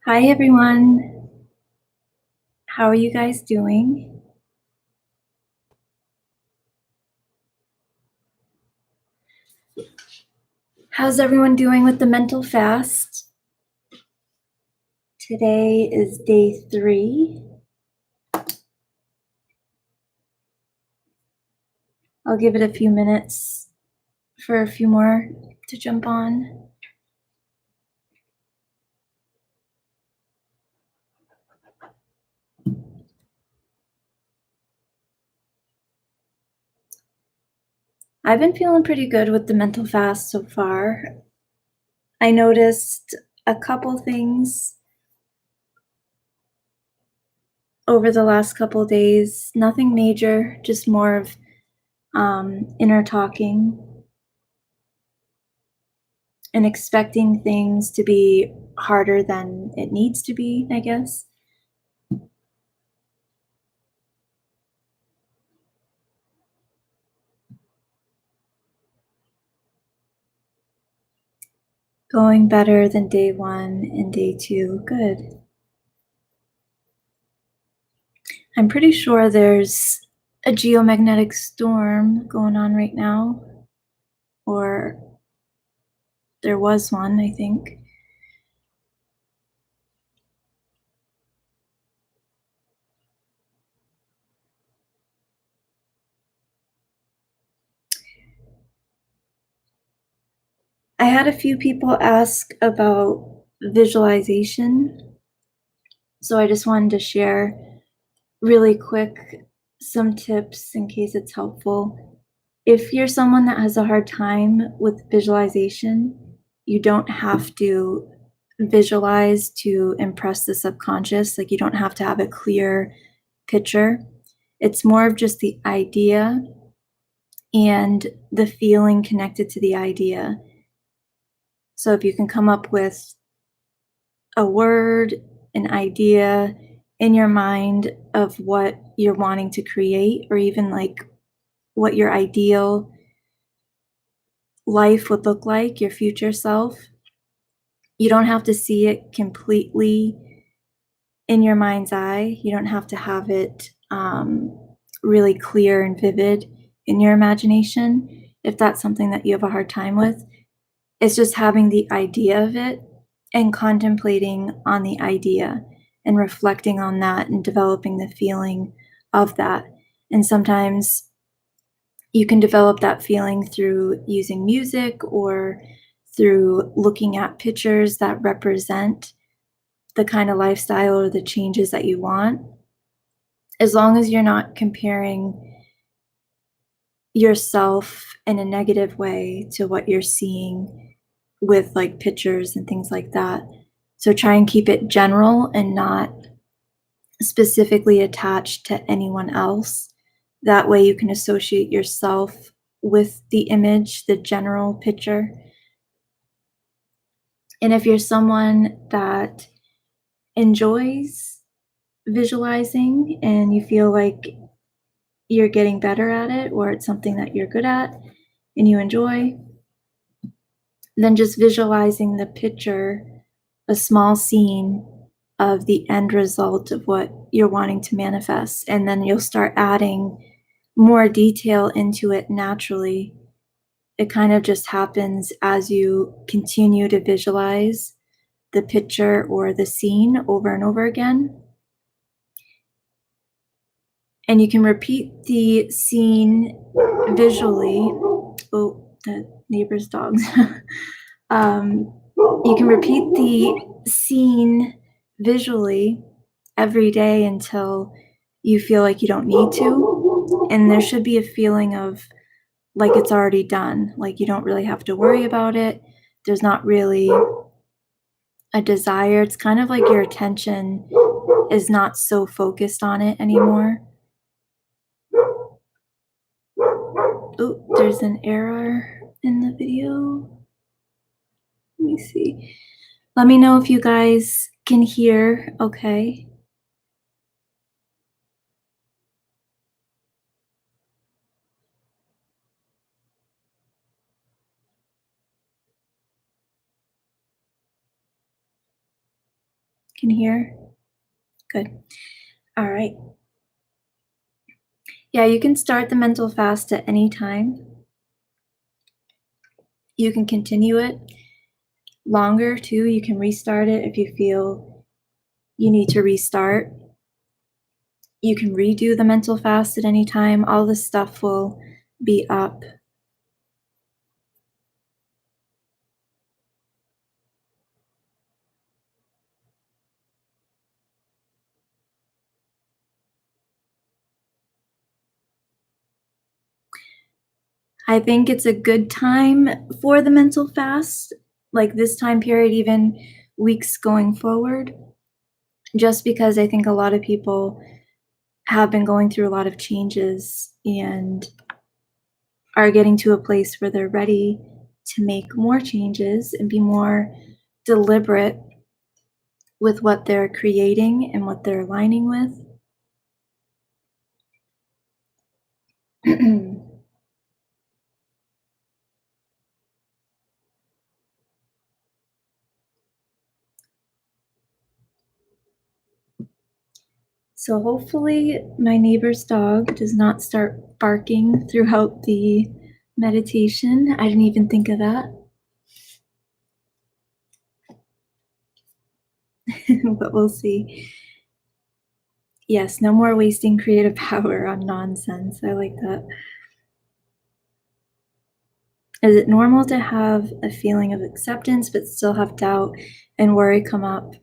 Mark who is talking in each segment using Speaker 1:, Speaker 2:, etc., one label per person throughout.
Speaker 1: Hi everyone. How are you guys doing? How's everyone doing with the mental fast? Today is day 3. I'll give it a few minutes for a few more to jump on. I've been feeling pretty good with the mental fast so far. I noticed a couple things over the last couple days. Nothing major, just more of inner talking and expecting things to be harder than it needs to be, I guess. Going better than day 1 and day 2. Good. I'm pretty sure there's a geomagnetic storm going on right now, or there was one, I think. I had a few people ask about visualization, so I just wanted to share really quick some tips in case it's helpful. If you're someone that has a hard time with visualization, you don't have to visualize to impress the subconscious. Like, you don't have to have a clear picture. It's more of just the idea and the feeling connected to the idea. So if you can come up with a word, an idea in your mind of what you're wanting to create, or even like what your ideal life would look like, your future self, you don't have to see it completely in your mind's eye. You don't have to have it really clear and vivid in your imagination if that's something that you have a hard time with. It's just having the idea of it and contemplating on the idea and reflecting on that and developing the feeling of that. And sometimes you can develop that feeling through using music or through looking at pictures that represent the kind of lifestyle or the changes that you want. As long as you're not comparing yourself in a negative way to what you're seeing with like pictures and things like that. So try and keep it general and not specifically attached to anyone else. That way you can associate yourself with the image, the general picture. And if you're someone that enjoys visualizing and you feel like you're getting better at it, or it's something that you're good at and you enjoy, then just visualizing the picture, a small scene of the end result of what you're wanting to manifest. And then you'll start adding more detail into it naturally. It kind of just happens as you continue to visualize the picture or the scene over and over again. And you can repeat the scene visually. Oh, the neighbor's dogs. You can repeat the scene visually every day until you feel like you don't need to. And there should be a feeling of like it's already done, like you don't really have to worry about it. There's not really a desire. It's kind of like your attention is not so focused on it anymore. Oh, there's an error in the video. Let me see. Let me know if you guys can hear okay. can hear? Good. All right. Yeah, you can start the mental fast at any time. You can continue it longer too. You can restart it if you feel you need to restart. You can redo the mental fast at any time. All this stuff will be up. I think it's a good time for the mental fast, like this time period, even weeks going forward, just because I think a lot of people have been going through a lot of changes and are getting to a place where they're ready to make more changes and be more deliberate with what they're creating and what they're aligning with. So hopefully my neighbor's dog does not start barking throughout the meditation. I didn't even think of that. But we'll see. Yes, no more wasting creative power on nonsense. I like that. Is it normal to have a feeling of acceptance but still have doubt and worry come up?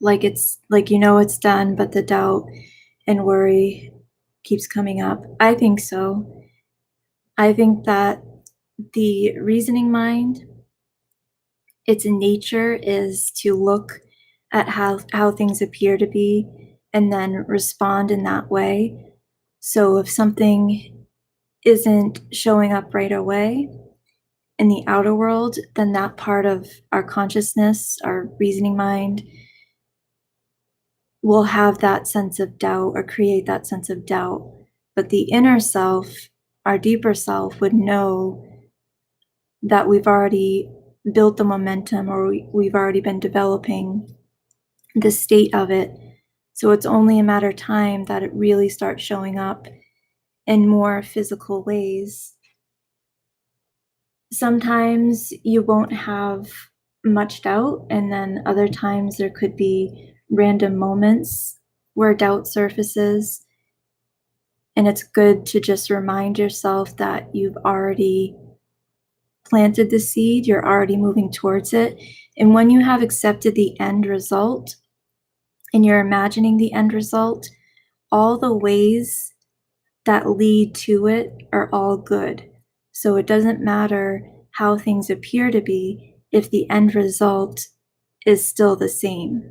Speaker 1: Like it's like it's done, but the doubt and worry keeps coming up. I think so. I think that the reasoning mind, its nature is to look at how things appear to be and then respond in that way. So if something isn't showing up right away in the outer world, then that part of our consciousness, our reasoning mind, will have that sense of doubt or create that sense of doubt. But the inner self, our deeper self, would know that we've already built the momentum or we've already been developing the state of it. So it's only a matter of time that it really starts showing up in more physical ways. Sometimes you won't have much doubt, and then other times there could be random moments where doubt surfaces. And it's good to just remind yourself that you've already planted the seed, you're already moving towards it. And when you have accepted the end result and you're imagining the end result, all the ways that lead to it are all good. So it doesn't matter how things appear to be if the end result is still the same.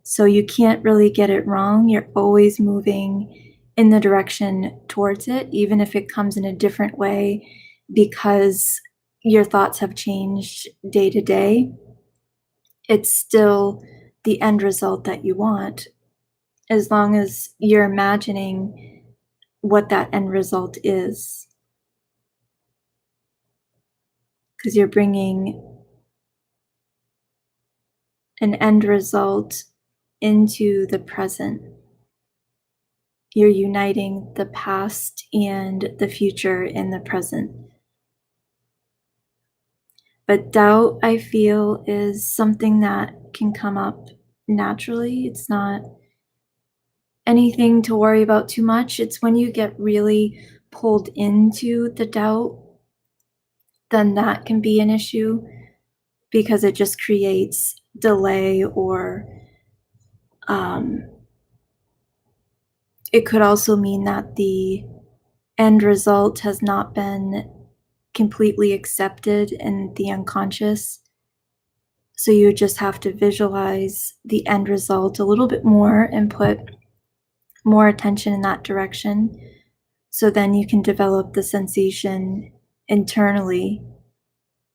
Speaker 1: So you can't really get it wrong. You're always moving in the direction towards it, even if it comes in a different way because your thoughts have changed day to day. It's still the end result that you want, as long as you're imagining what that end result is. Because you're bringing an end result into the present. You're uniting the past and the future in the present. But doubt, I feel, is something that can come up naturally. It's not anything to worry about too much. It's when you get really pulled into the doubt, then that can be an issue because it just creates delay or it could also mean that the end result has not been completely accepted in the unconscious. So you just have to visualize the end result a little bit more and put more attention in that direction. So then you can develop the sensation internally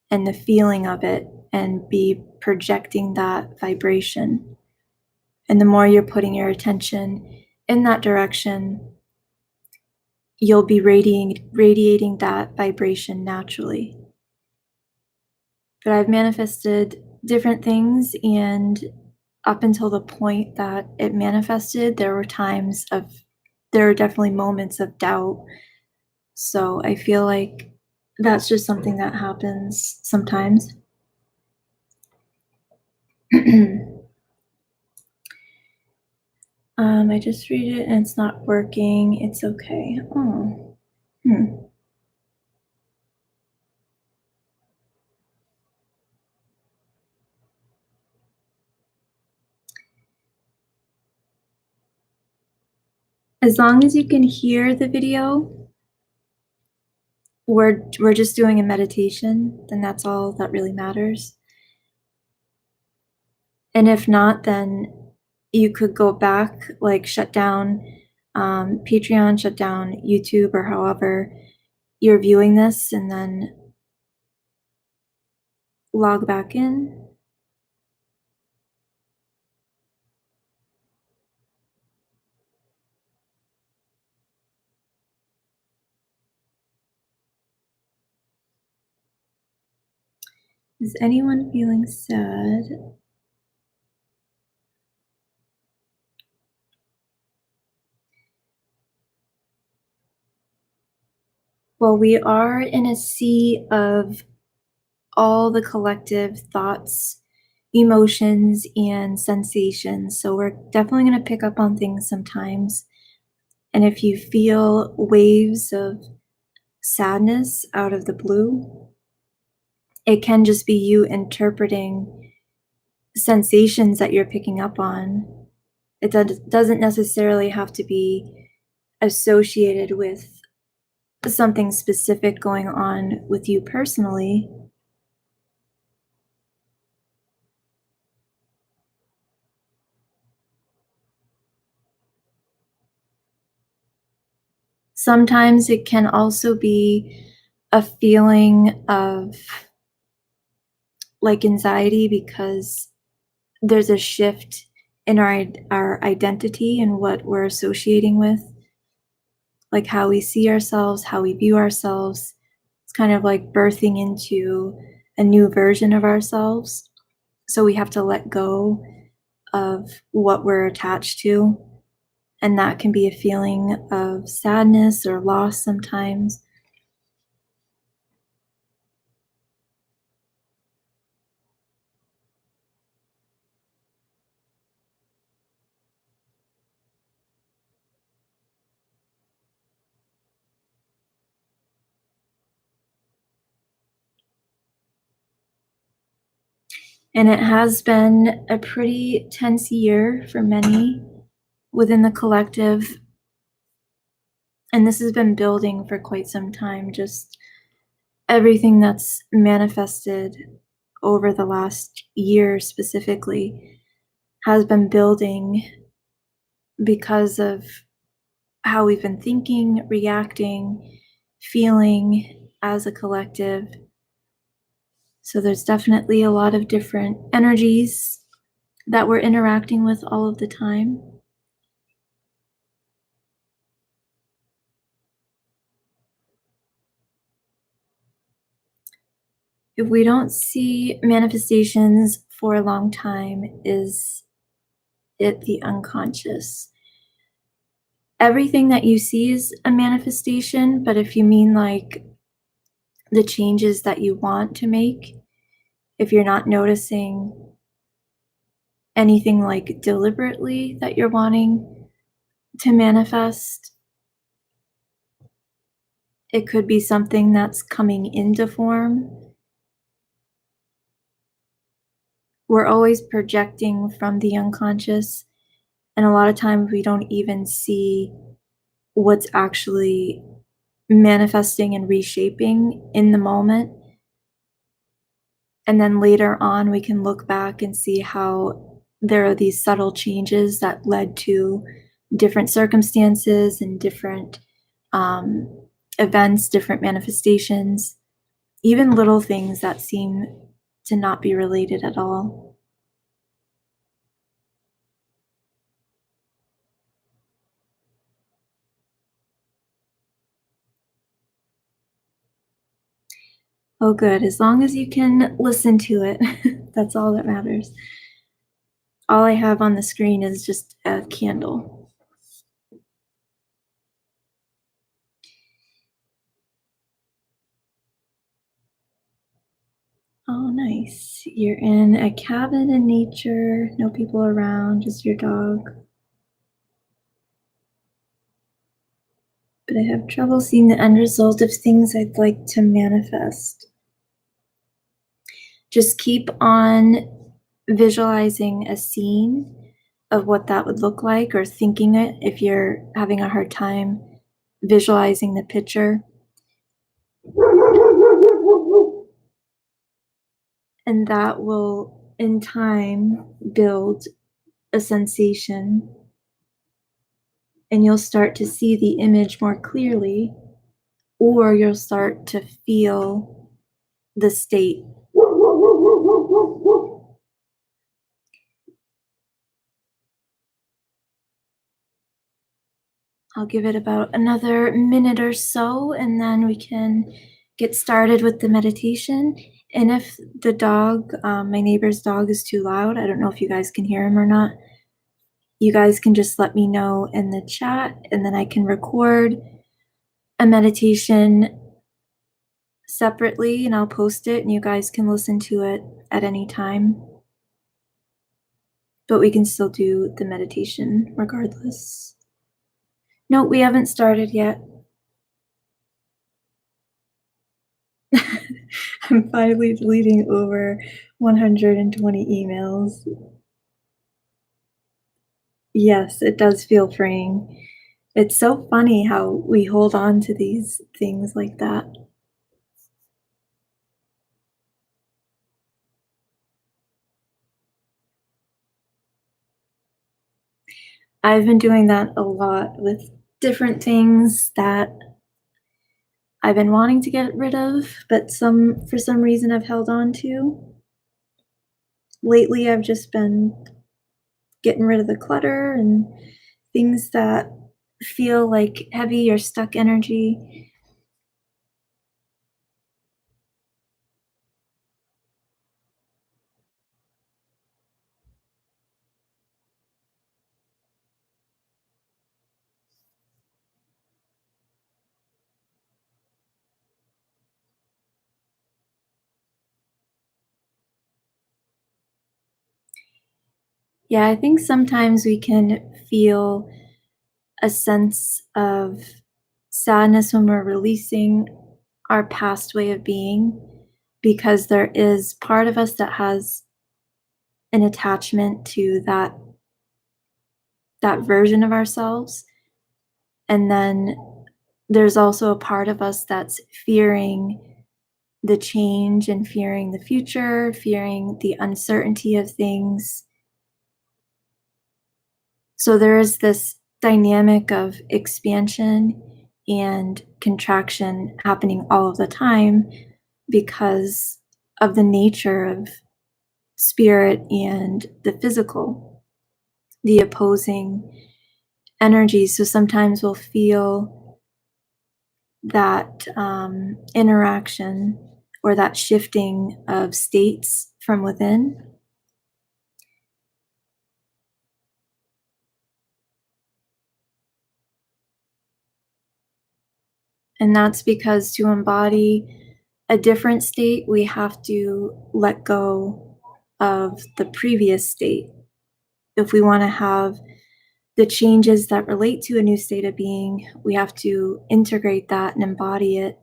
Speaker 1: and the feeling of it and be projecting that vibration. And the more you're putting your attention in that direction, you'll be radiating that vibration naturally. But I've manifested different things, and up until the point that it manifested, there were definitely moments of doubt. So I feel like that's just something that happens sometimes. I just read it and it's not working. It's okay. Oh. Hmm. As long as you can hear the video, we're just doing a meditation, then that's all that really matters. And if not, then you could go back, like shut down Patreon, shut down YouTube, or however you're viewing this, and then log back in. Is anyone feeling sad? Well, we are in a sea of all the collective thoughts, emotions, and sensations. So we're definitely going to pick up on things sometimes. And if you feel waves of sadness out of the blue, it can just be you interpreting sensations that you're picking up on. It doesn't necessarily have to be associated with something specific going on with you personally. Sometimes it can also be a feeling of like anxiety because there's a shift in our identity and what we're associating with, like how we see ourselves, how we view ourselves. It's kind of like birthing into a new version of ourselves. So we have to let go of what we're attached to. And that can be a feeling of sadness or loss sometimes. And it has been a pretty tense year for many within the collective. And this has been building for quite some time, just everything that's manifested over the last year specifically has been building because of how we've been thinking, reacting, feeling as a collective. So there's definitely a lot of different energies that we're interacting with all of the time. If we don't see manifestations for a long time, is it the unconscious? Everything that you see is a manifestation, but if you mean like the changes that you want to make, if you're not noticing anything like deliberately that you're wanting to manifest, it could be something that's coming into form. We're always projecting from the unconscious, and a lot of times we don't even see what's actually manifesting and reshaping in the moment. And then later on, we can look back and see how there are these subtle changes that led to different circumstances and different um, events, different manifestations, even little things that seem to not be related at all. Oh, good. As long as you can listen to it, that's all that matters. All I have on the screen is just a candle. Oh, nice. You're in a cabin in nature, no people around, just your dog. But I have trouble seeing the end result of things I'd like to manifest. Just keep on visualizing a scene of what that would look like, or thinking it if you're having a hard time visualizing the picture. And that will, in time, build a sensation, and you'll start to see the image more clearly, or you'll start to feel the state. I'll give it about another minute or so, and then we can get started with the meditation. And if the dog, my neighbor's dog, is too loud, I don't know if you guys can hear him or not, you guys can just let me know in the chat, and then I can record a meditation separately and I'll post it, and you guys can listen to it at any time. But we can still do the meditation regardless. No, we haven't started yet. I'm finally deleting over 120 emails. Yes, it does feel freeing. It's so funny how we hold on to these things like that. I've been doing that a lot with different things that I've been wanting to get rid of, but for some reason I've held on to. Lately, I've just been getting rid of the clutter and things that feel like heavy or stuck energy. Yeah, I think sometimes we can feel a sense of sadness when we're releasing our past way of being, because there is part of us that has an attachment to that version of ourselves. And then there's also a part of us that's fearing the change and fearing the future, fearing the uncertainty of things. So there is this dynamic of expansion and contraction happening all of the time because of the nature of spirit and the physical, the opposing energies. So sometimes we'll feel that interaction or that shifting of states from within. And that's because to embody a different state, we have to let go of the previous state. If we want to have the changes that relate to a new state of being, we have to integrate that and embody it.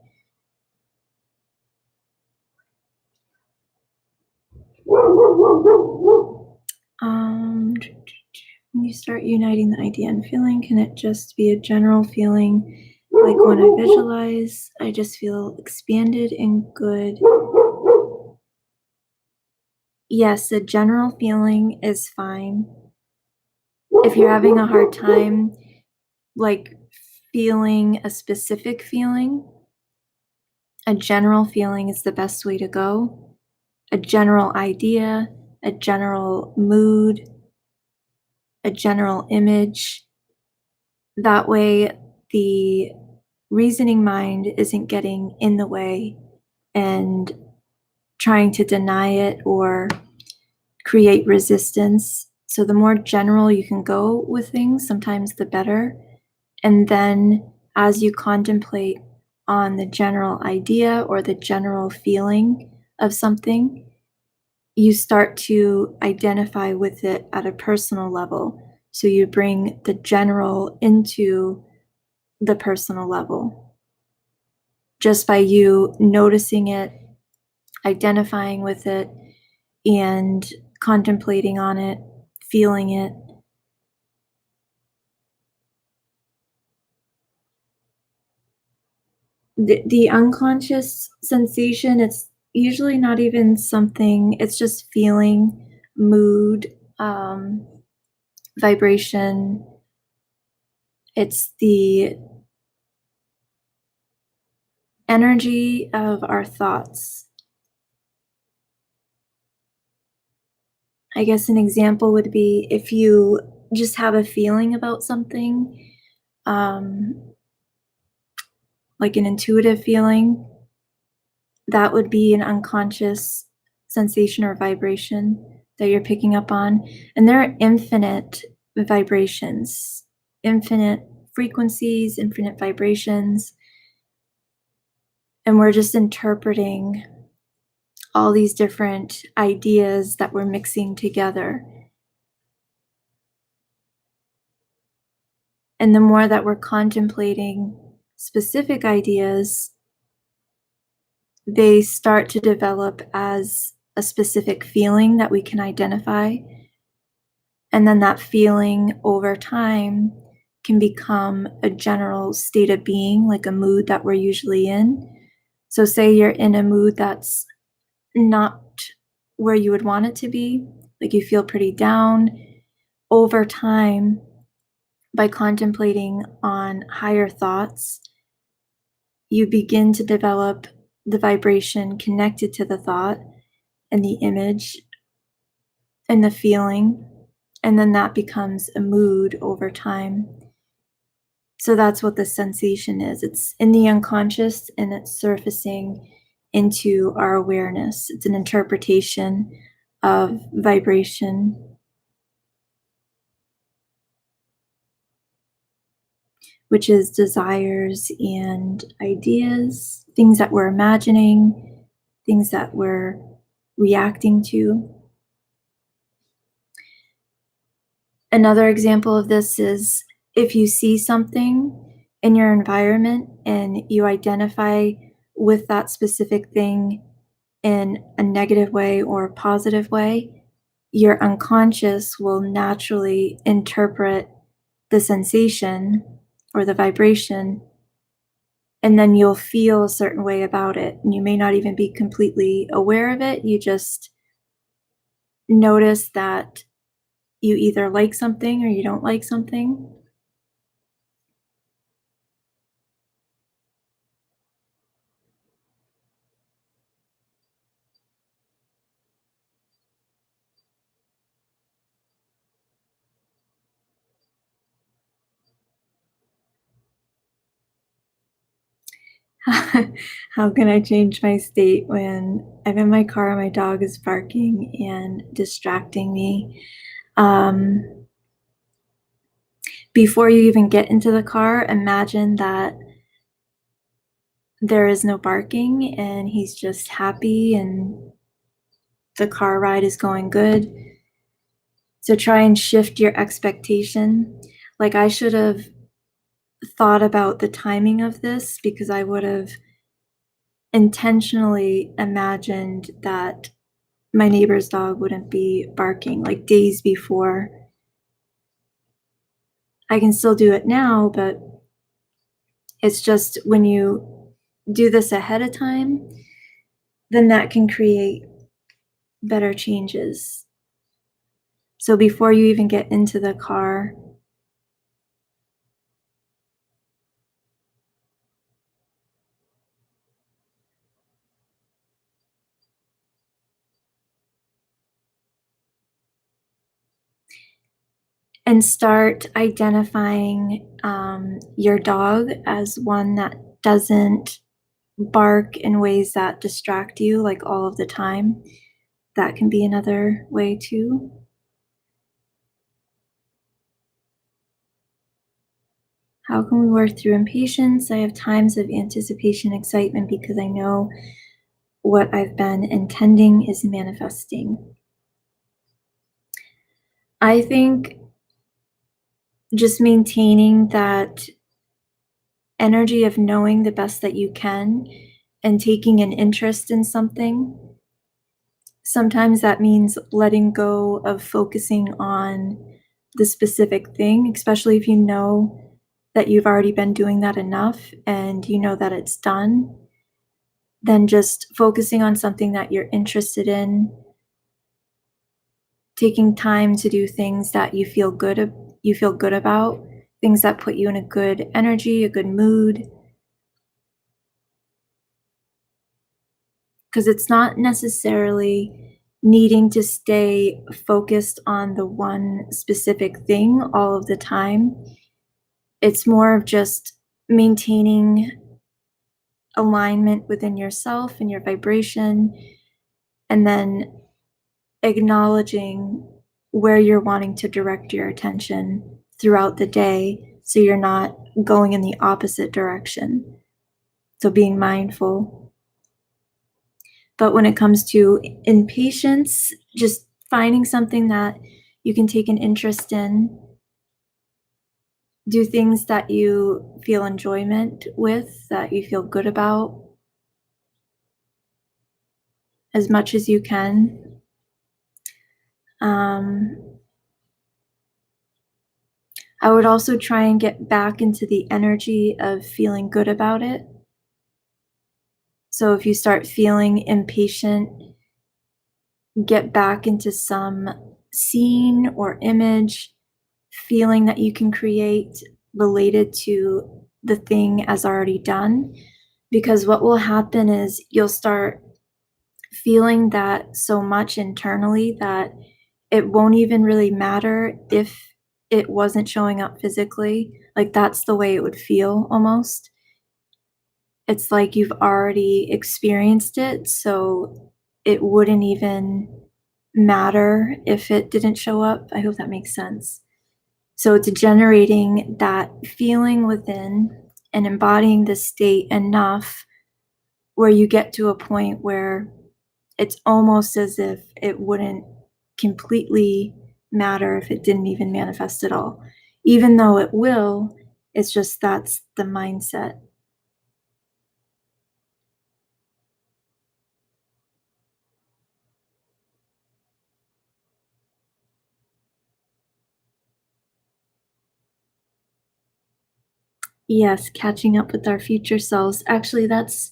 Speaker 1: When you start uniting the idea and feeling, can it just be a general feeling? Like when I visualize, I just feel expanded and good. Yes, a general feeling is fine. If you're having a hard time, like feeling a specific feeling, a general feeling is the best way to go. A general idea, a general mood, a general image. That way, the reasoning mind isn't getting in the way and trying to deny it or create resistance. So the more general you can go with things, sometimes the better. And then as you contemplate on the general idea or the general feeling of something, you start to identify with it at a personal level. So you bring the general into the personal level just by you noticing it, identifying with it, and contemplating on it, feeling it. The unconscious sensation, it's usually not even something, it's just feeling, mood, vibration. It's the energy of our thoughts. I guess an example would be if you just have a feeling about something, um, like an intuitive feeling, that would be an unconscious sensation or vibration that you're picking up on. And there are infinite vibrations, infinite frequencies, infinite vibrations. And we're just interpreting all these different ideas that we're mixing together. And the more that we're contemplating specific ideas, they start to develop as a specific feeling that we can identify. And then that feeling over time can become a general state of being, like a mood that we're usually in. So, say you're in a mood that's not where you would want it to be, like you feel pretty down. Over time, by contemplating on higher thoughts, you begin to develop the vibration connected to the thought and the image and the feeling, and then that becomes a mood over time. So that's what the sensation is. It's in the unconscious and it's surfacing into our awareness. It's an interpretation of vibration, which is desires and ideas, things that we're imagining, things that we're reacting to. Another example of this is if you see something in your environment and you identify with that specific thing in a negative way or a positive way, your unconscious will naturally interpret the sensation or the vibration, and then you'll feel a certain way about it. And you may not even be completely aware of it. You just notice that you either like something or you don't like something. How can I change my state when I'm in my car and my dog is barking and distracting me? Um, Before you even get into the car, imagine that there is no barking and he's just happy and the car ride is going good. So try and shift your expectation. Like, I should have thought about the timing of this because I would have intentionally imagined that my neighbor's dog wouldn't be barking like days before. I can still do it now, but it's just when you do this ahead of time, then that can create better changes. So before you even get into the car, and start identifying your dog as one that doesn't bark in ways that distract you, like, all of the time. That can be another way too. How can we work through impatience? I have times of anticipation, excitement because I know what I've been intending is manifesting. I think just maintaining that energy of knowing the best that you can and taking an interest in something. Sometimes that means letting go of focusing on the specific thing, especially if you know that you've already been doing that enough and you know that it's done. Then just focusing on something that you're interested in, taking time to do things that you feel good about, things that put you in a good energy, a good mood. Because it's not necessarily needing to stay focused on the one specific thing all of the time. It's more of just maintaining alignment within yourself and your vibration, and then acknowledging where you're wanting to direct your attention throughout the day so you're not going in the opposite direction. So being mindful. But when it comes to impatience, just finding something that you can take an interest in, do things that you feel enjoyment with, that you feel good about as much as you can. I would also try and get back into the energy of feeling good about it. So if you start feeling impatient, get back into some scene or image, feeling that you can create related to the thing as already done. Because what will happen is you'll start feeling that so much internally that it won't even really matter if it wasn't showing up physically. Like, that's the way it would feel almost. It's like you've already experienced it, so it wouldn't even matter if it didn't show up. I hope that makes sense. So it's generating that feeling within and embodying the state enough where you get to a point where it's almost as if it wouldn't completely matter if it didn't even manifest at all. Even though it will, it's just that's the mindset. Yes, catching up with our future selves. Actually, that's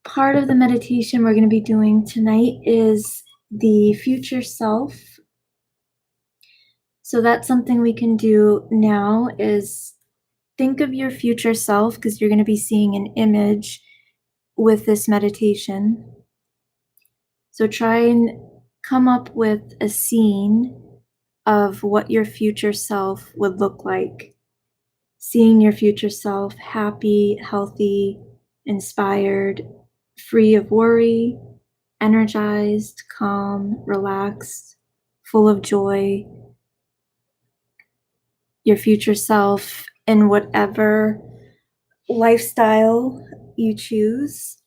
Speaker 1: part of the meditation we're going to be doing tonight is the future self. So that's something we can do now is think of your future self because you're going to be seeing an image with this meditation. So try and come up with a scene of what your future self would look like. Seeing your future self happy, healthy, inspired, free of worry, energized, calm, relaxed, full of joy. Your future self in whatever lifestyle you choose.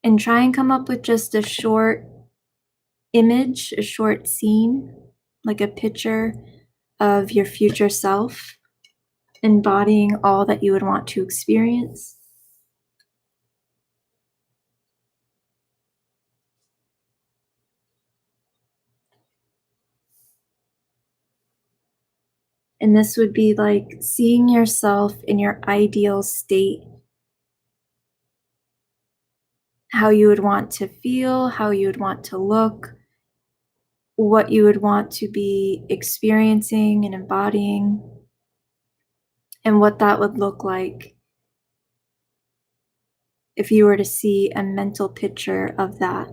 Speaker 1: And try and come up with just a short image, a short scene, like a picture of your future self, embodying all that you would want to experience. And this would be like seeing yourself in your ideal state, how you would want to feel, how you would want to look, what you would want to be experiencing and embodying, and what that would look like if you were to see a mental picture of that.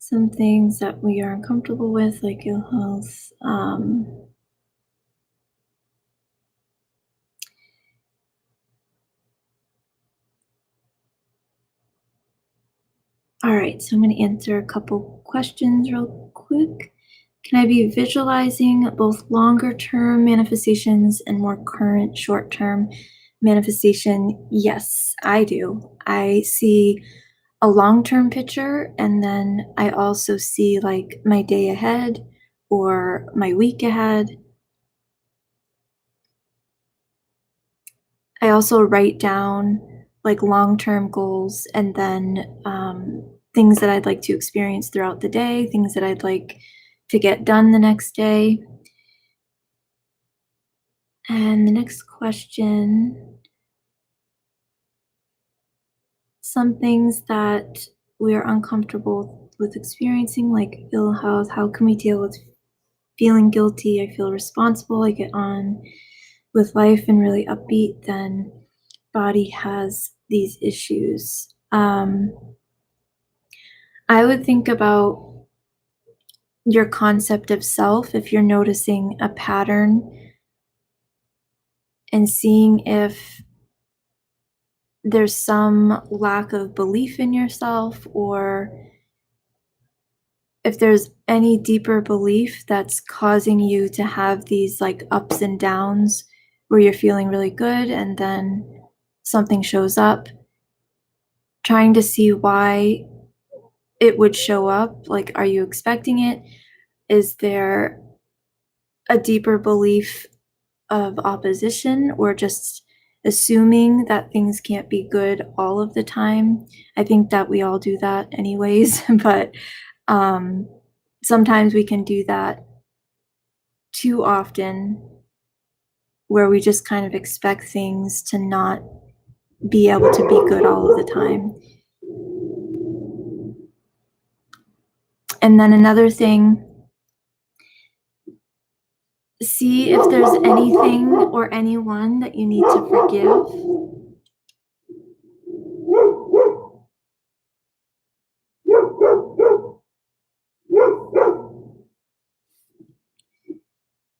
Speaker 1: some things that we are uncomfortable with, like ill health. All right, so I'm going to answer a couple questions real quick. Can I be visualizing both longer term manifestations and more current short term manifestation? Yes, I do. I see a long term picture, and then I also see like my day ahead or my week ahead. I also write down like long term goals and then things that I'd like to experience throughout the day, things that I'd like to get done the next day. And the next question, some things that we are uncomfortable with experiencing, like ill health, how can we deal with feeling guilty? I feel responsible, I get on with life and really upbeat, then body has these issues. I would think about your concept of self if you're noticing a pattern and seeing if there's some lack of belief in yourself or if there's any deeper belief that's causing you to have these like ups and downs where you're feeling really good and then something shows up, trying to see why it would show up. Like, are you expecting it? Is there a deeper belief of opposition or just assuming that things can't be good all of the time? I think that we all do that anyways, but sometimes we can do that too often where we just kind of expect things to not be able to be good all of the time. And then another thing, see if there's anything or anyone that you need to forgive.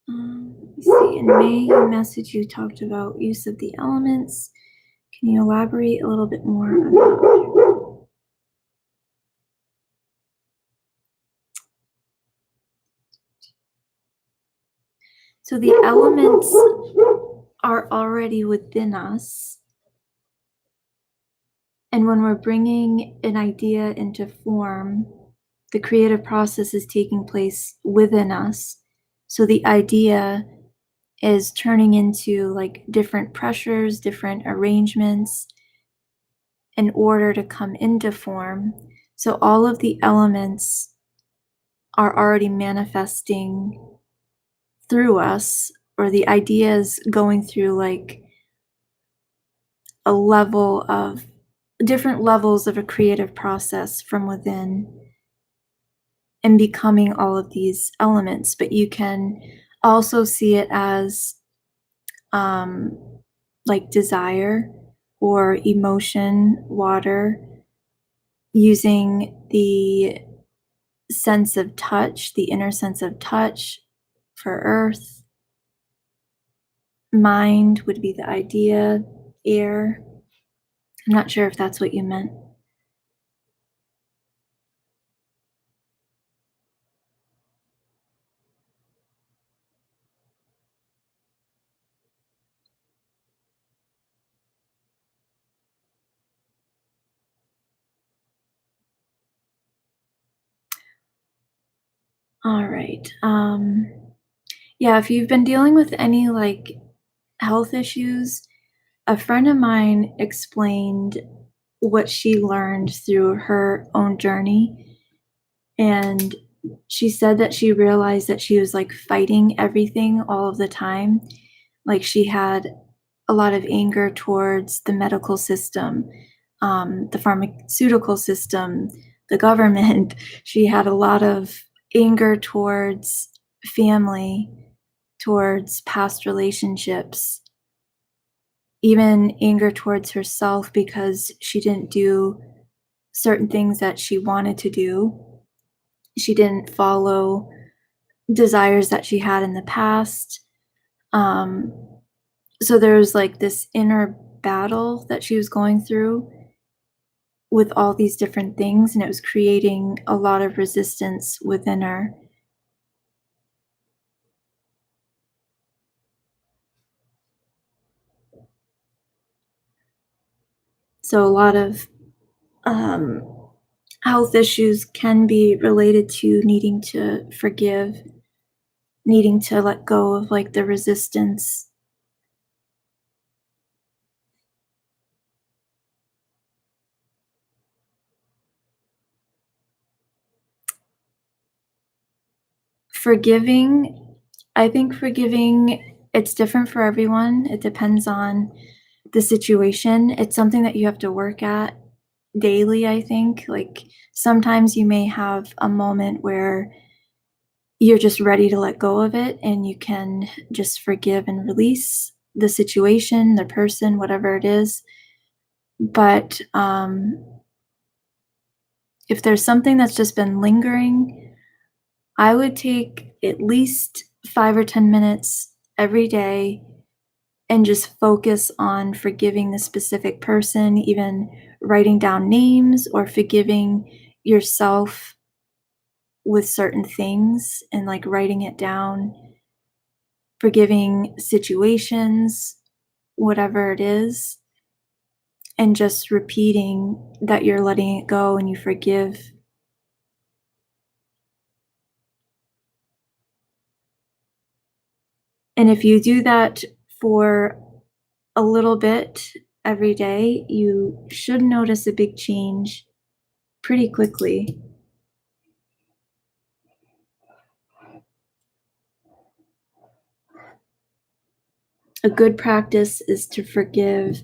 Speaker 1: Let me see. In May, your message, you talked about use of the elements. Can you elaborate a little bit more on that? So the elements are already within us. And when we're bringing an idea into form, the creative process is taking place within us. So the idea is turning into like different pressures, different arrangements in order to come into form. So all of the elements are already manifesting through us, or the ideas going through like a level of different levels of a creative process from within and becoming all of these elements. But you can also see it as like desire or emotion, water, using the sense of touch, the inner sense of touch for earth. Mind would be the idea, air. I'm not sure if that's what you meant. All right. Yeah, if you've been dealing with any like health issues, a friend of mine explained what she learned through her own journey. And she said that she realized that she was like fighting everything all of the time. Like she had a lot of anger towards the medical system, the pharmaceutical system, the government. She had a lot of anger towards family, towards past relationships, even anger towards herself because she didn't do certain things that she wanted to do. she didn't follow desires that she had in the past. Um, so there's like this inner battle that she was going through with all these different things, and it was creating a lot of resistance within her. So a lot of um, health issues can be related to needing to forgive, needing to let go of like the resistance. Forgiving, I think forgiving, it's different for everyone. It depends on the situation. It's something that you have to work at daily, I think. Like sometimes you may have a moment where you're just ready to let go of it and you can just forgive and release the situation, the person, whatever it is. But if there's something that's just been lingering, I would take at least 5 or 10 minutes every day and just focus on forgiving the specific person, even writing down names or forgiving yourself with certain things and like writing it down, forgiving situations, whatever it is, and just repeating that you're letting it go and you forgive. And if you do that for a little bit every day, you should notice a big change pretty quickly. A good practice is to forgive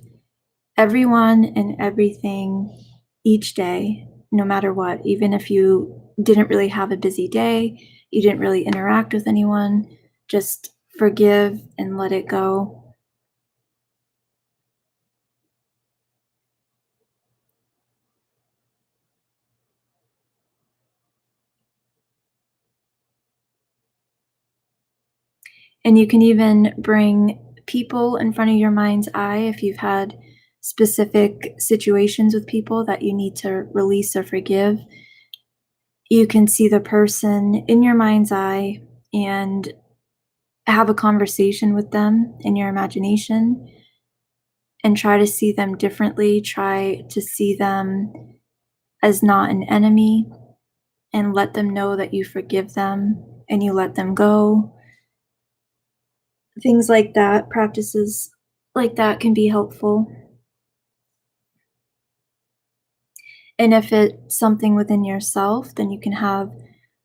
Speaker 1: everyone and everything each day, no matter what. Even if you didn't really have a busy day, you didn't really interact with anyone, just forgive and let it go. And you can even bring people in front of your mind's eye if you've had specific situations with people that you need to release or forgive. You can see the person in your mind's eye and have a conversation with them in your imagination and try to see them differently. Try to see them as not an enemy and let them know that you forgive them and you let them go. Things like that, practices like that can be helpful. And if it's something within yourself, then you can have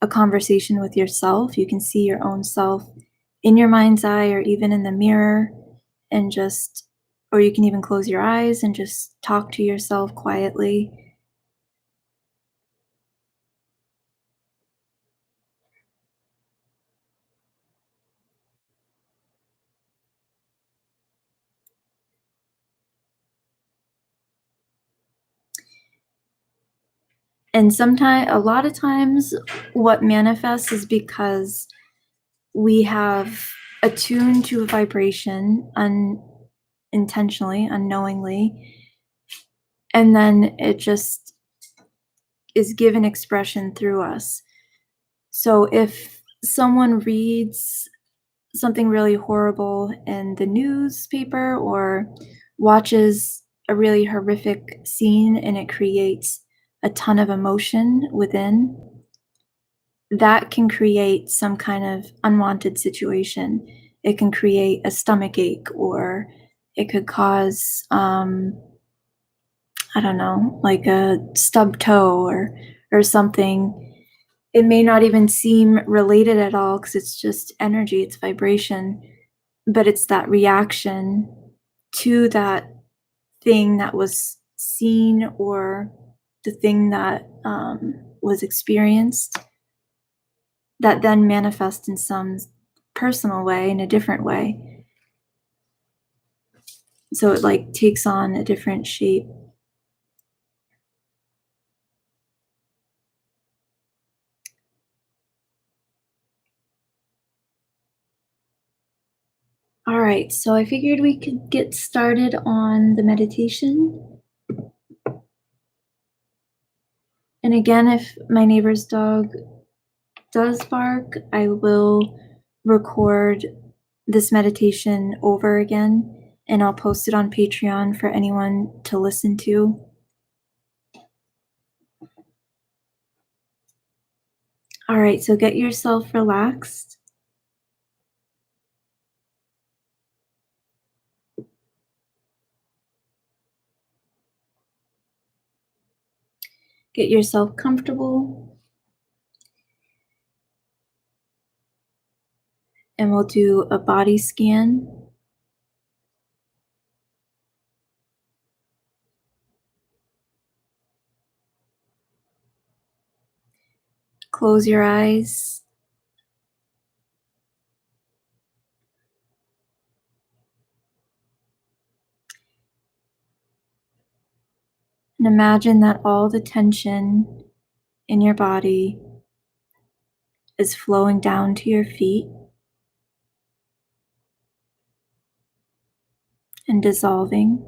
Speaker 1: a conversation with yourself. You can see your own self in your mind's eye or even in the mirror and just, or you can even close your eyes and just talk to yourself quietly. And sometimes, a lot of times, what manifests is because we have attuned to a vibration unintentionally, unknowingly, and then it just is given expression through us. So if someone reads something really horrible in the newspaper or watches a really horrific scene and it creates a ton of emotion within, that can create some kind of unwanted situation. It can create a stomach ache or it could cause, I don't know, like a stub toe or something. It may not even seem related at all because it's just energy, it's vibration, but it's that reaction to that thing that was seen or the thing that was experienced that then manifests in some personal way, in a different way. So it like takes on a different shape. right, so I figured we could get started on the meditation. And again, if my neighbor's dog does bark, I will record this meditation over again and I'll post it on Patreon for anyone to listen to. All right, so get yourself relaxed. Get yourself comfortable. And we'll do a body scan. Close your eyes. And imagine that all the tension in your body is flowing down to your feet and dissolving.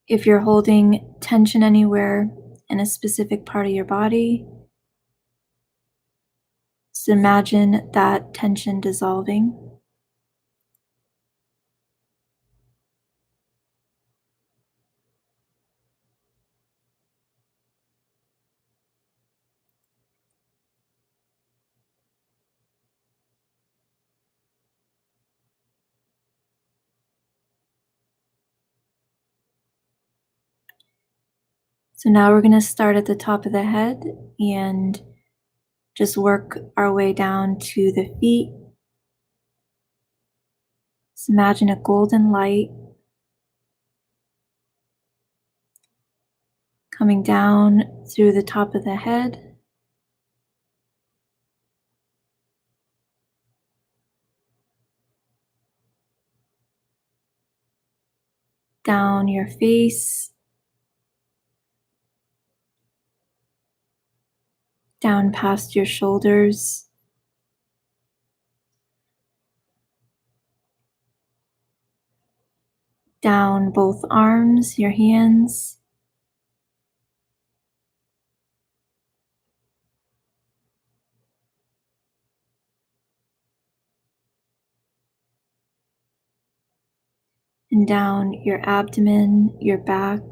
Speaker 1: If you're holding tension anywhere in a specific part of your body, just imagine that tension dissolving. So now we're going to start at the top of the head and just work our way down to the feet. Just imagine a golden light coming down through the top of the head, down your face, down past your shoulders, down both arms, your hands, and down your abdomen, your back,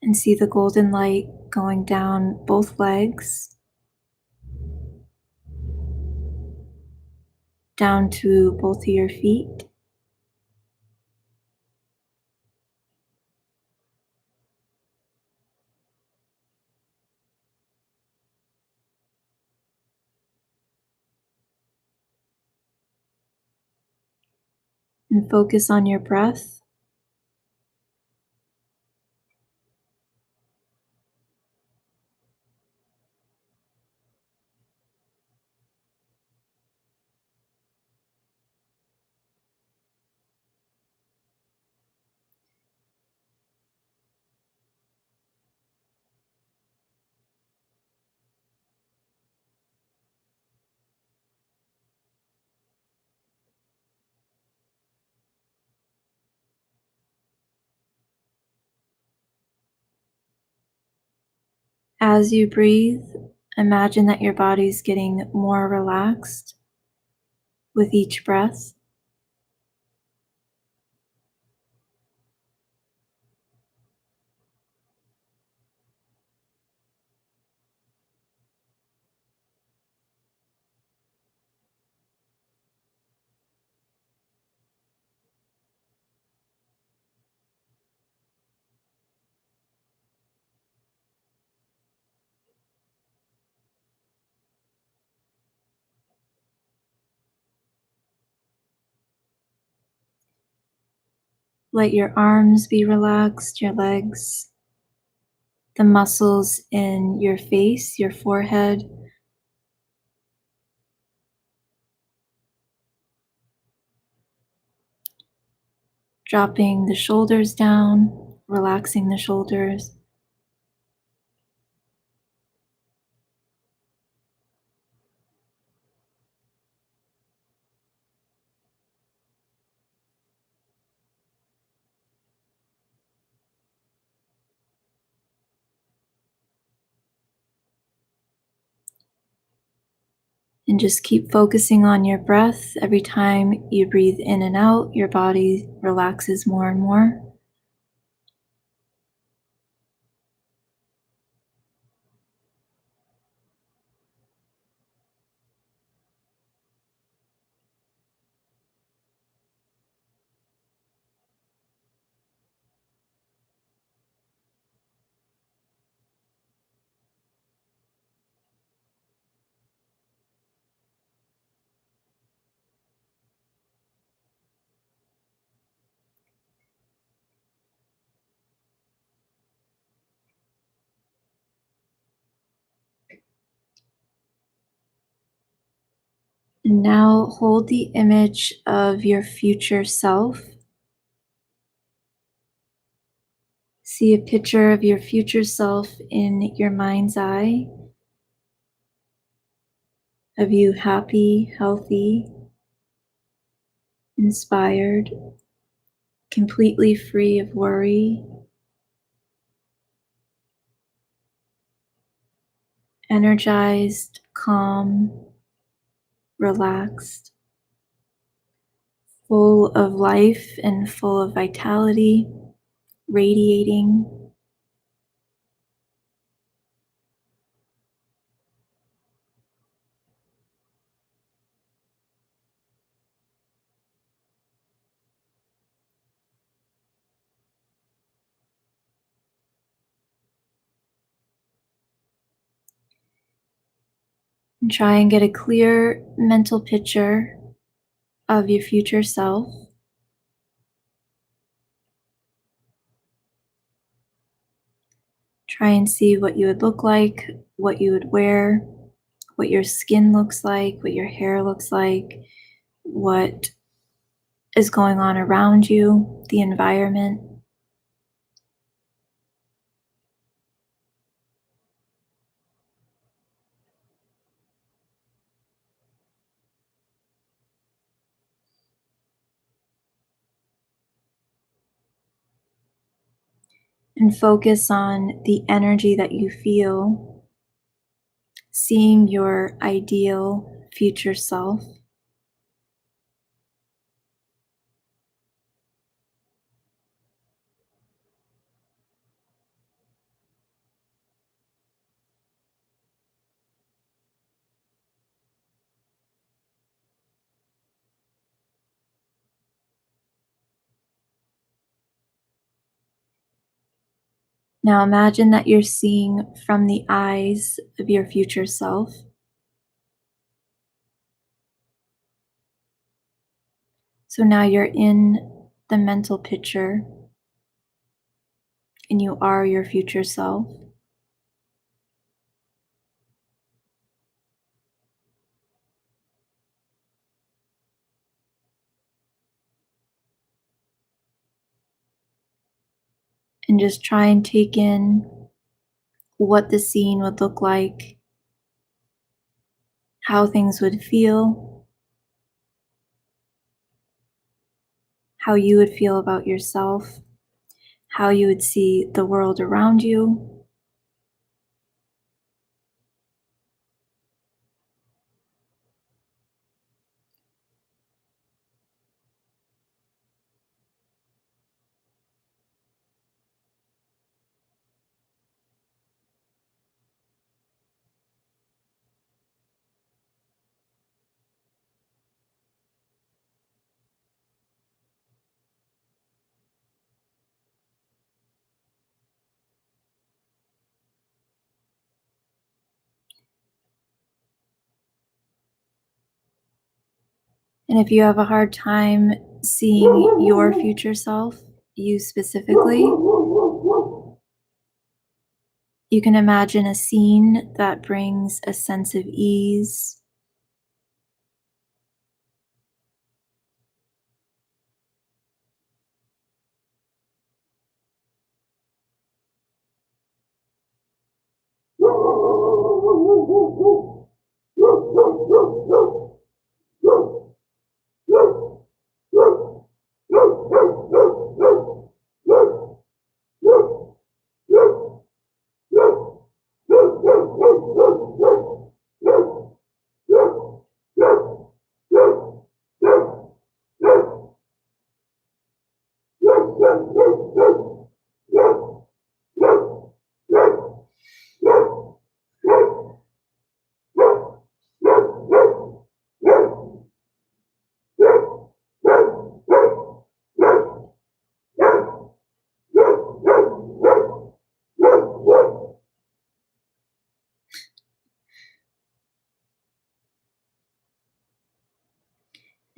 Speaker 1: and see the golden light going down both legs, down to both of your feet. And focus on your breath. As you breathe, imagine that your body's getting more relaxed with each breath. Let your arms be relaxed, your legs, the muscles in your face, your forehead, dropping the shoulders down, relaxing the shoulders. And just keep focusing on your breath. Every time you breathe in and out, your body relaxes more and more. And now hold the image of your future self. See a picture of your future self in your mind's eye, of you happy, healthy, inspired, completely free of worry, energized, calm, relaxed, full of life and full of vitality, radiating. And try and get a clear mental picture of your future self. Try and see what you would look like, what you would wear, what your skin looks like, what your hair looks like, what is going on around you, the environment. And focus on the energy that you feel, seeing your ideal future self. Now imagine that you're seeing from the eyes of your future self. So now you're in the mental picture and you are your future self. And just try and take in what the scene would look like, how things would feel, how you would feel about yourself, how you would see the world around you. And if you have a hard time seeing your future self, you specifically, you can imagine a scene that brings a sense of ease,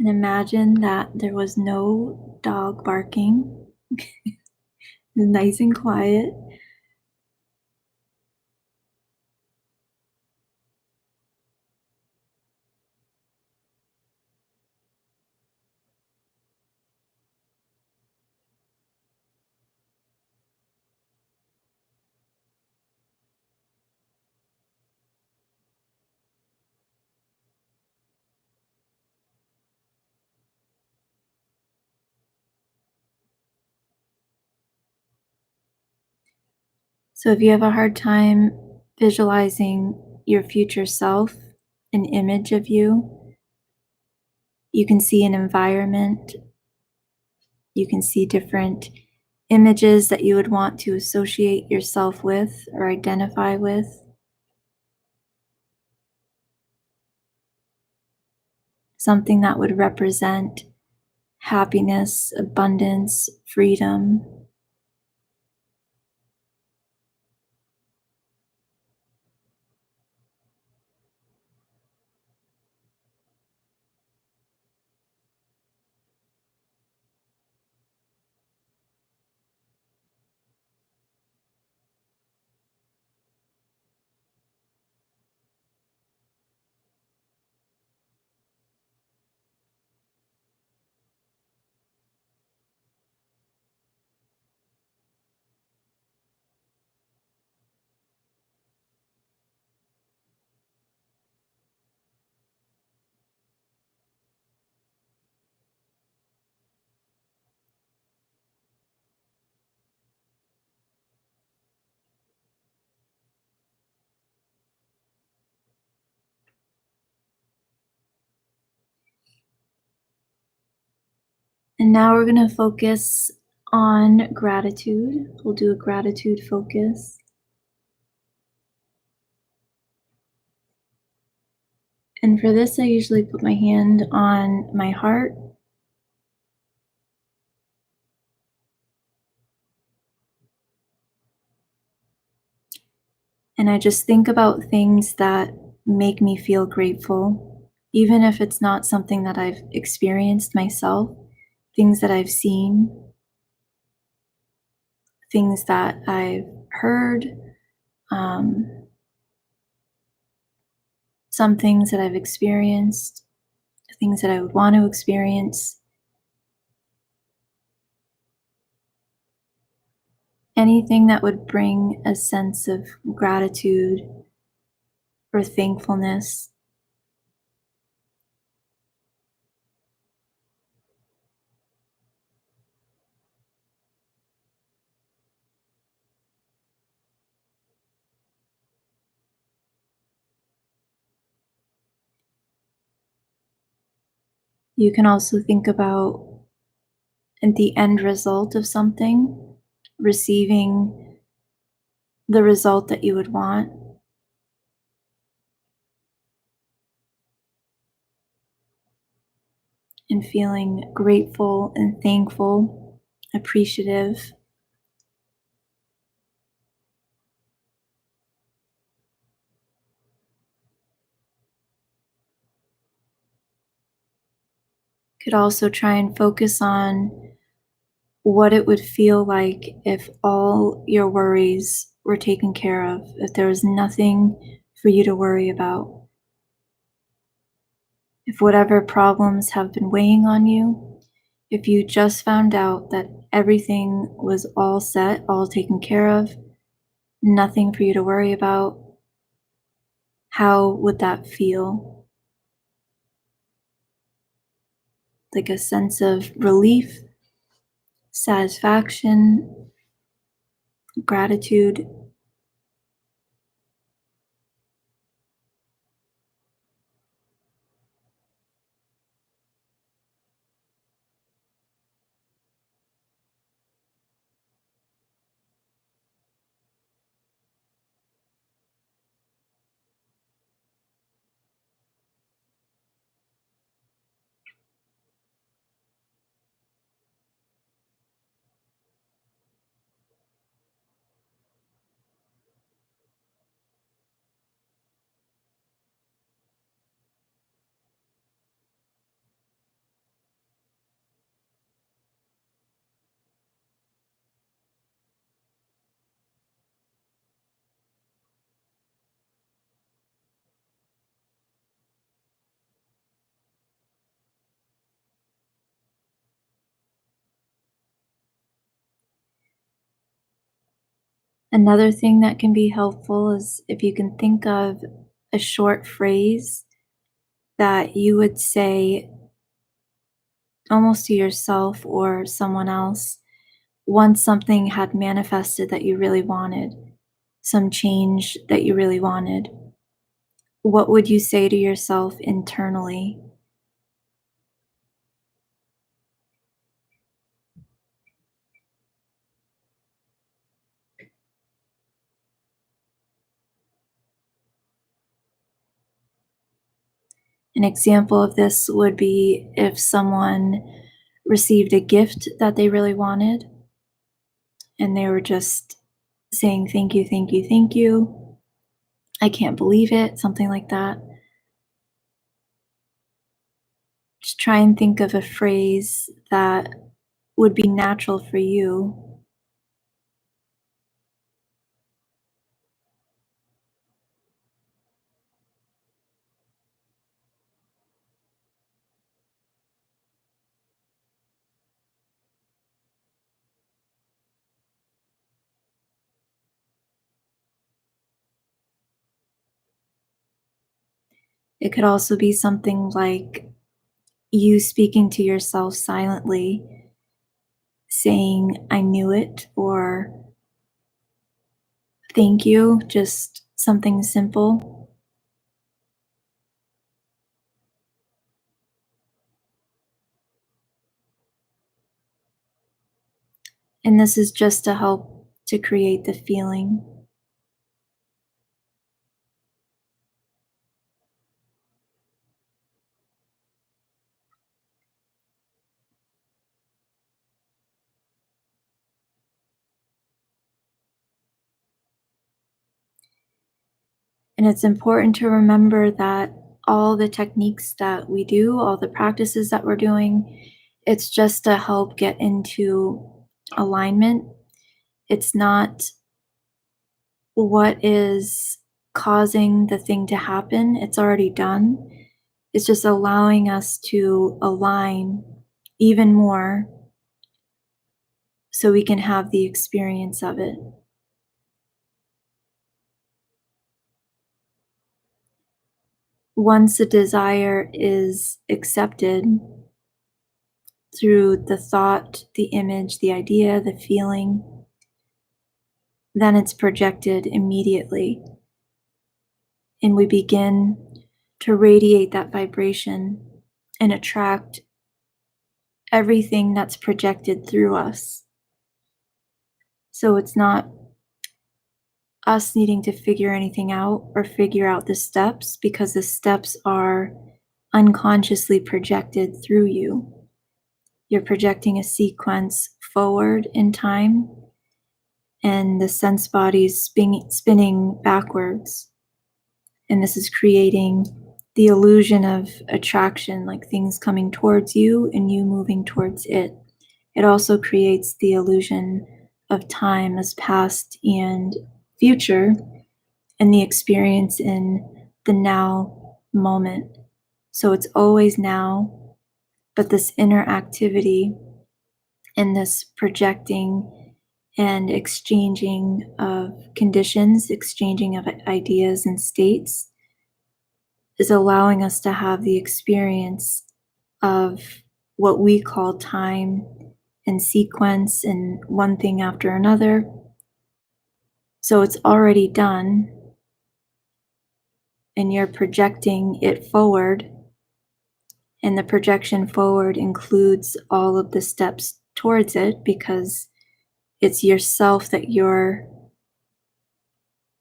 Speaker 1: And imagine that there was no dog barking, nice and quiet. So if you have a hard time visualizing your future self, an image of you can see an environment, you can see different images that you would want to associate yourself with or identify with. Something that would represent happiness, abundance, freedom. And now we're going to focus on gratitude. We'll do a gratitude focus. And for this, I usually put my hand on my heart. And I just think about things that make me feel grateful, even if it's not something that I've experienced myself, things that I've seen, things that I've heard, um, some things that I've experienced, things that I would want to experience. Anything that would bring a sense of gratitude or thankfulness. You can also think about the end result of something, receiving the result that you would want, and feeling grateful and thankful, appreciative. Could also try and focus on what it would feel like if all your worries were taken care of, if there was nothing for you to worry about. If whatever problems have been weighing on you, if you just found out that everything was all set, all taken care of, nothing for you to worry about, how would that feel? Like a sense of relief, satisfaction, gratitude. Another thing that can be helpful is if you can think of a short phrase that you would say almost to yourself or someone else once something had manifested that you really wanted, some change that you really wanted. What would you say to yourself internally? An example of this would be if someone received a gift that they really wanted and they were just saying, "Thank you, thank you, thank you. I can't believe it," something like that. Just try and think of a phrase that would be natural for you. It could also be something like you speaking to yourself silently, saying, "I knew it," or "Thank you," just something simple. And this is just to help to create the feeling. And it's important to remember that all the techniques that we do, all the practices that we're doing, it's just to help get into alignment. It's not what is causing the thing to happen, it's already done. It's just allowing us to align even more so we can have the experience of it. Once a desire is accepted through the thought, the image, the idea, the feeling, then it's projected immediately. And we begin to radiate that vibration and attract everything that's projected through us. So it's not us needing to figure anything out or figure out the steps because the steps are unconsciously projected through you. You're projecting a sequence forward in time, and the sense body's spinning backwards. And this is creating the illusion of attraction, like things coming towards you and you moving towards it. It also creates the illusion of time as past and future and the experience in the now moment. So it's always now, but this interactivity and this projecting and exchanging of conditions, exchanging of ideas and states is allowing us to have the experience of what we call time and sequence and one thing after another. So it's already done, and you're projecting it forward, and the projection forward includes all of the steps towards it because it's yourself that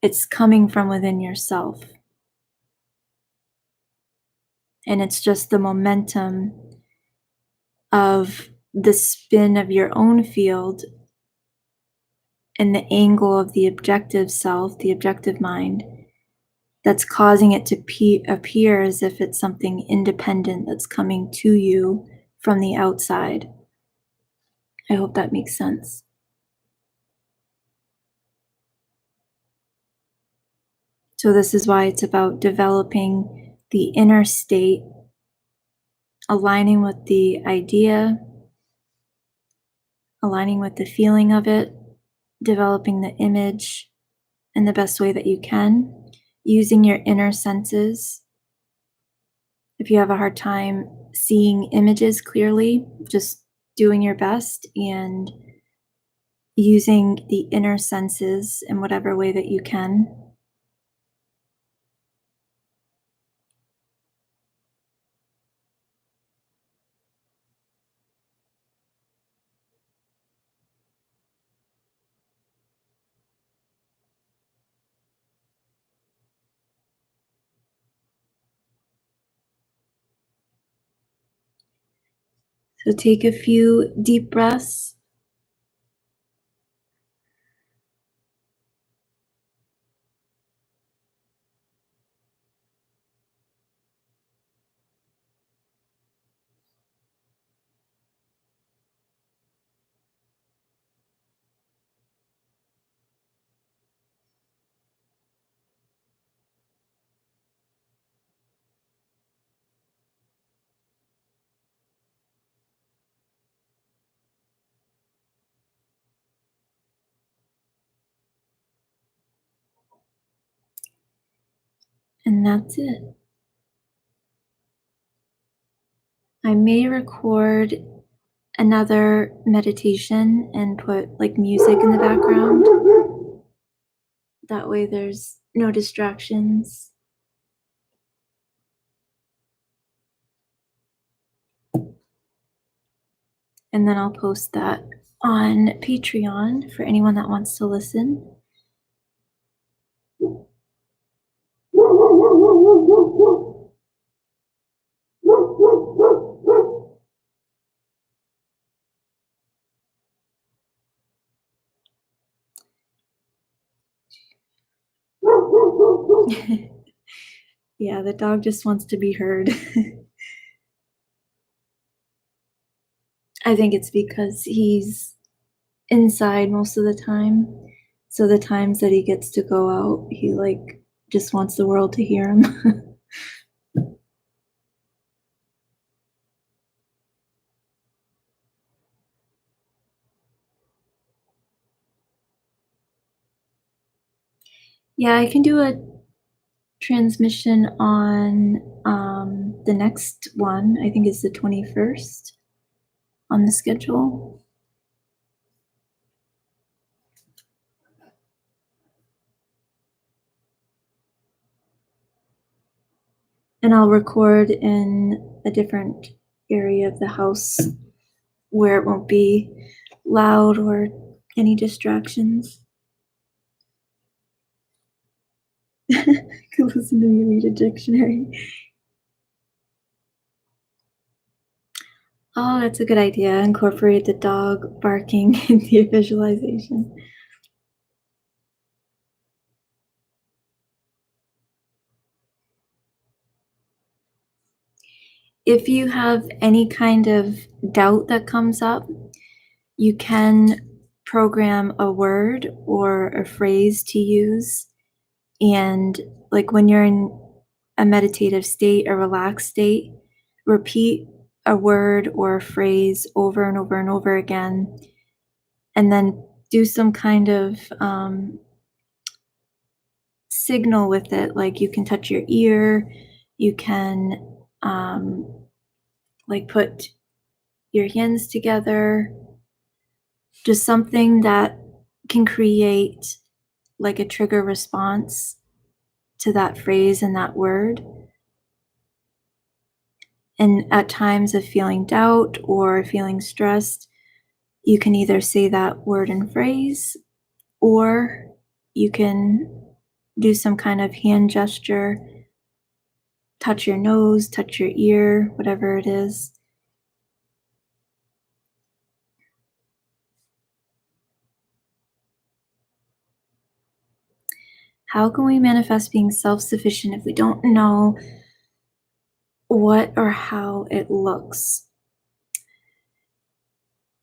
Speaker 1: it's coming from within yourself. And it's just the momentum of the spin of your own field and the angle of the objective self, the objective mind, that's causing it to appear as if it's something independent that's coming to you from the outside. I hope that makes sense. So this is why it's about developing the inner state, aligning with the idea, aligning with the feeling of it, developing the image in the best way that you can, using your inner senses. If you have a hard time seeing images clearly, just doing your best and using the inner senses in whatever way that you can. So take a few deep breaths. And that's it. I may record another meditation and put like music in the background. That way there's no distractions. And then I'll post that on Patreon for anyone that wants to listen. Yeah, the dog just wants to be heard. I think it's because he's inside most of the time. So the times that he gets to go out, he like just wants the world to hear him. Yeah, I can do a transmission on the next one. I think it's the 21st on the schedule. And I'll record in a different area of the house where it won't be loud or any distractions. Could listen to me read a dictionary. Oh, that's a good idea. Incorporate the dog barking in the visualization. If you have any kind of doubt that comes up, you can program a word or a phrase to use. And like when you're in a meditative state, a relaxed state, repeat a word or a phrase over and over and over again, and then do some kind of signal with it. Like you can touch your ear, You can like put your hands together, just something that can create like a trigger response to that phrase and that word. And at times of feeling doubt or feeling stressed, you can either say that word and phrase, or you can do some kind of hand gesture, touch your nose, touch your ear, whatever it is. How can we manifest being self-sufficient if we don't know what or how it looks?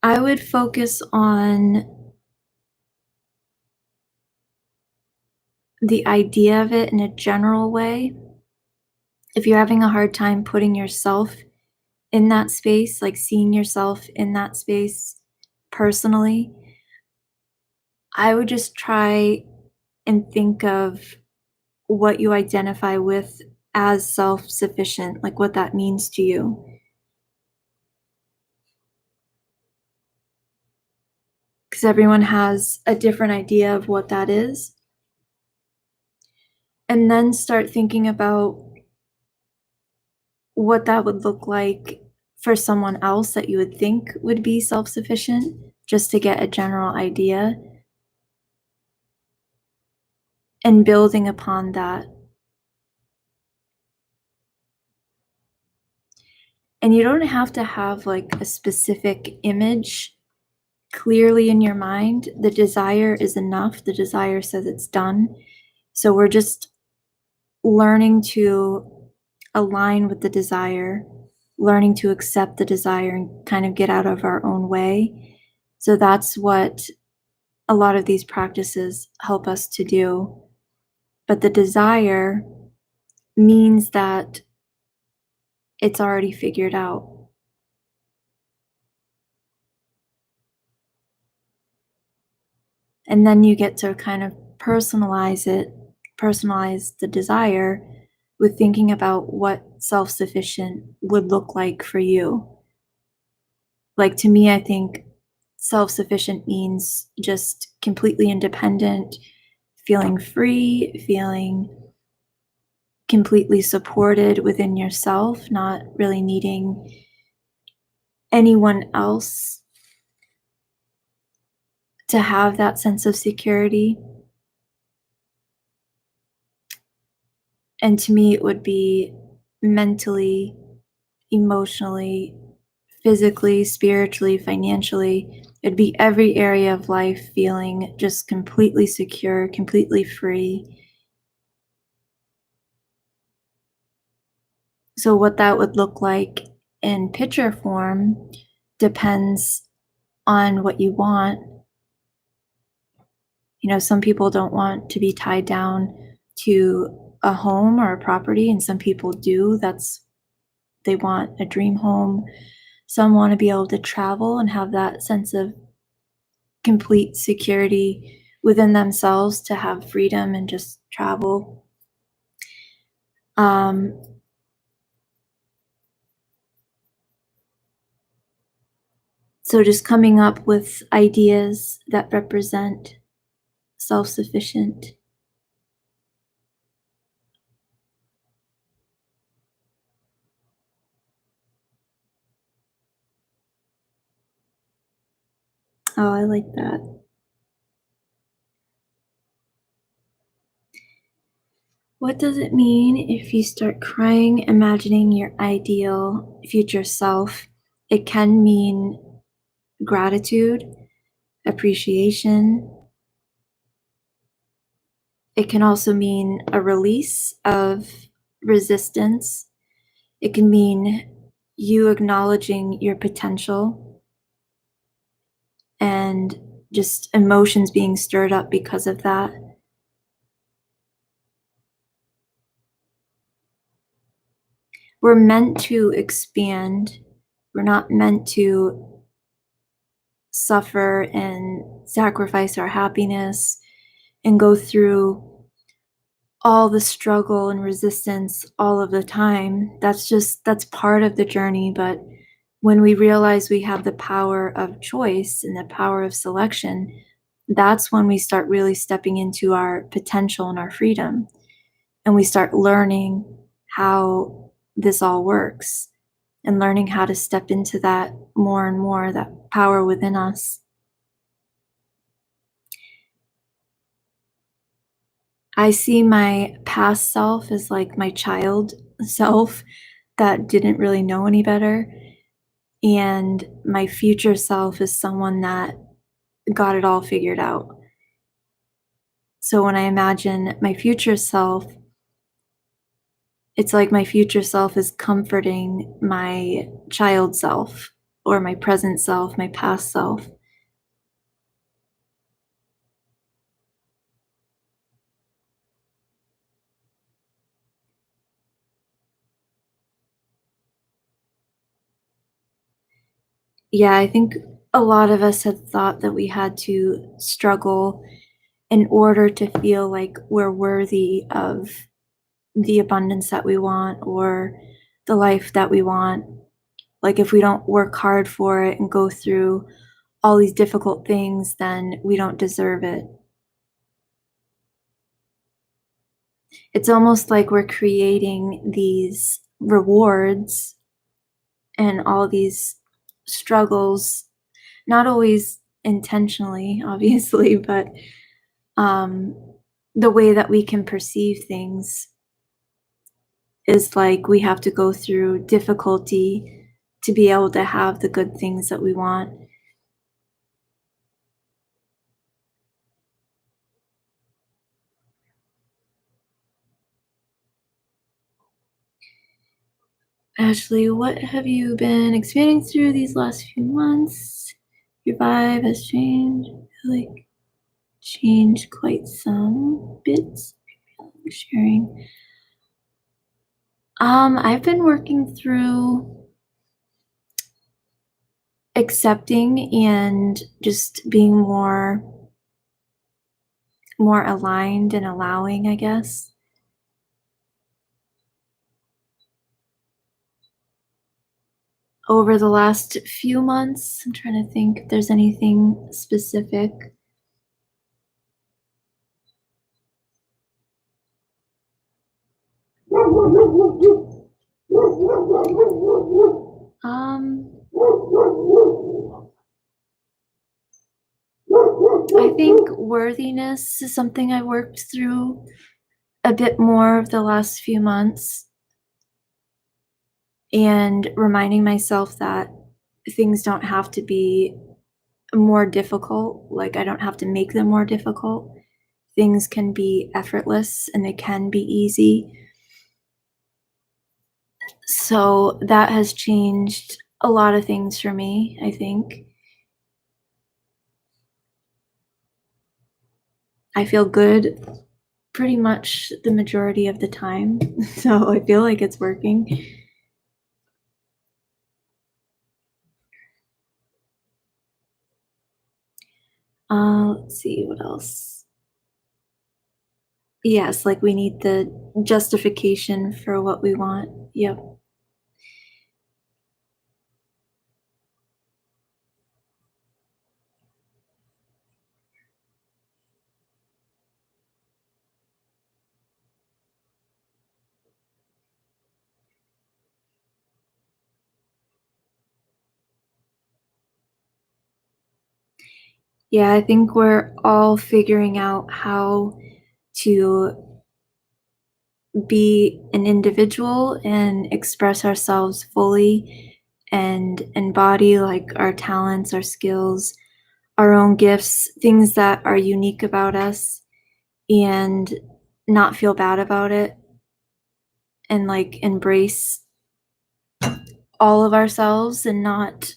Speaker 1: I would focus on the idea of it in a general way. If you're having a hard time putting yourself in that space, like seeing yourself in that space personally, I would just try and think of what you identify with as self-sufficient, like what that means to you. Because everyone has a different idea of what that is. And then start thinking about what that would look like for someone else that you would think would be self-sufficient, just to get a general idea. And building upon that. And you don't have to have like a specific image clearly in your mind. The desire is enough. The desire says it's done. So we're just learning to align with the desire, learning to accept the desire and kind of get out of our own way. So that's what a lot of these practices help us to do. But the desire means that it's already figured out. And then you get to kind of personalize the desire with thinking about what self-sufficient would look like for you. Like to me, I think self-sufficient means just completely independent, feeling free, feeling completely supported within yourself, not really needing anyone else to have that sense of security. And to me, it would be mentally, emotionally, physically, spiritually, financially. It'd be every area of life feeling just completely secure, completely free. So, what that would look like in picture form depends on what you want. You know, some people don't want to be tied down to a home or a property, and some people do. They want a dream home. Some want to be able to travel and have that sense of complete security within themselves to have freedom and just travel. So just coming up with ideas that represent self-sufficient. Oh, I like that. What does it mean if you start crying, imagining your ideal future self? It can mean gratitude, appreciation. It can also mean a release of resistance. It can mean you acknowledging your potential and just emotions being stirred up because of that. We're meant to expand. We're not meant to suffer and sacrifice our happiness and go through all the struggle and resistance all of the time. That's part of the journey, but when we realize we have the power of choice and the power of selection, that's when we start really stepping into our potential and our freedom, and we start learning how this all works and learning how to step into that more and more, that power within us. I see my past self as like my child self that didn't really know any better, and my future self is someone that got it all figured out. So when I imagine my future self, it's like my future self is comforting my child self or my present self, my past self. Yeah, I think a lot of us had thought that we had to struggle in order to feel like we're worthy of the abundance that we want or the life that we want. Like, if we don't work hard for it and go through all these difficult things, then we don't deserve it. It's almost like we're creating these rewards and all these struggles, not always intentionally, obviously, but um, the way that we can perceive things is like we have to go through difficulty to be able to have the good things that we want. Ashley, what have you been experiencing through these last few months? Your vibe has changed. I feel like changed quite some bits. Sharing. I've been working through accepting and just being more aligned and allowing, I guess. Over the last few months, I'm trying to think if there's anything specific. Um, I think worthiness is something I worked through a bit more of the last few months, and reminding myself that things don't have to be more difficult. Like, I don't have to make them more difficult. Things can be effortless and they can be easy. So that has changed a lot of things for me, I think. I feel good pretty much the majority of the time. So I feel like it's working. Let's see what else. Yes, like we need the justification for what we want. Yep. Yeah, I think we're all figuring out how to be an individual and express ourselves fully and embody like our talents, our skills, our own gifts, things that are unique about us, and not feel bad about it, and like embrace all of ourselves and not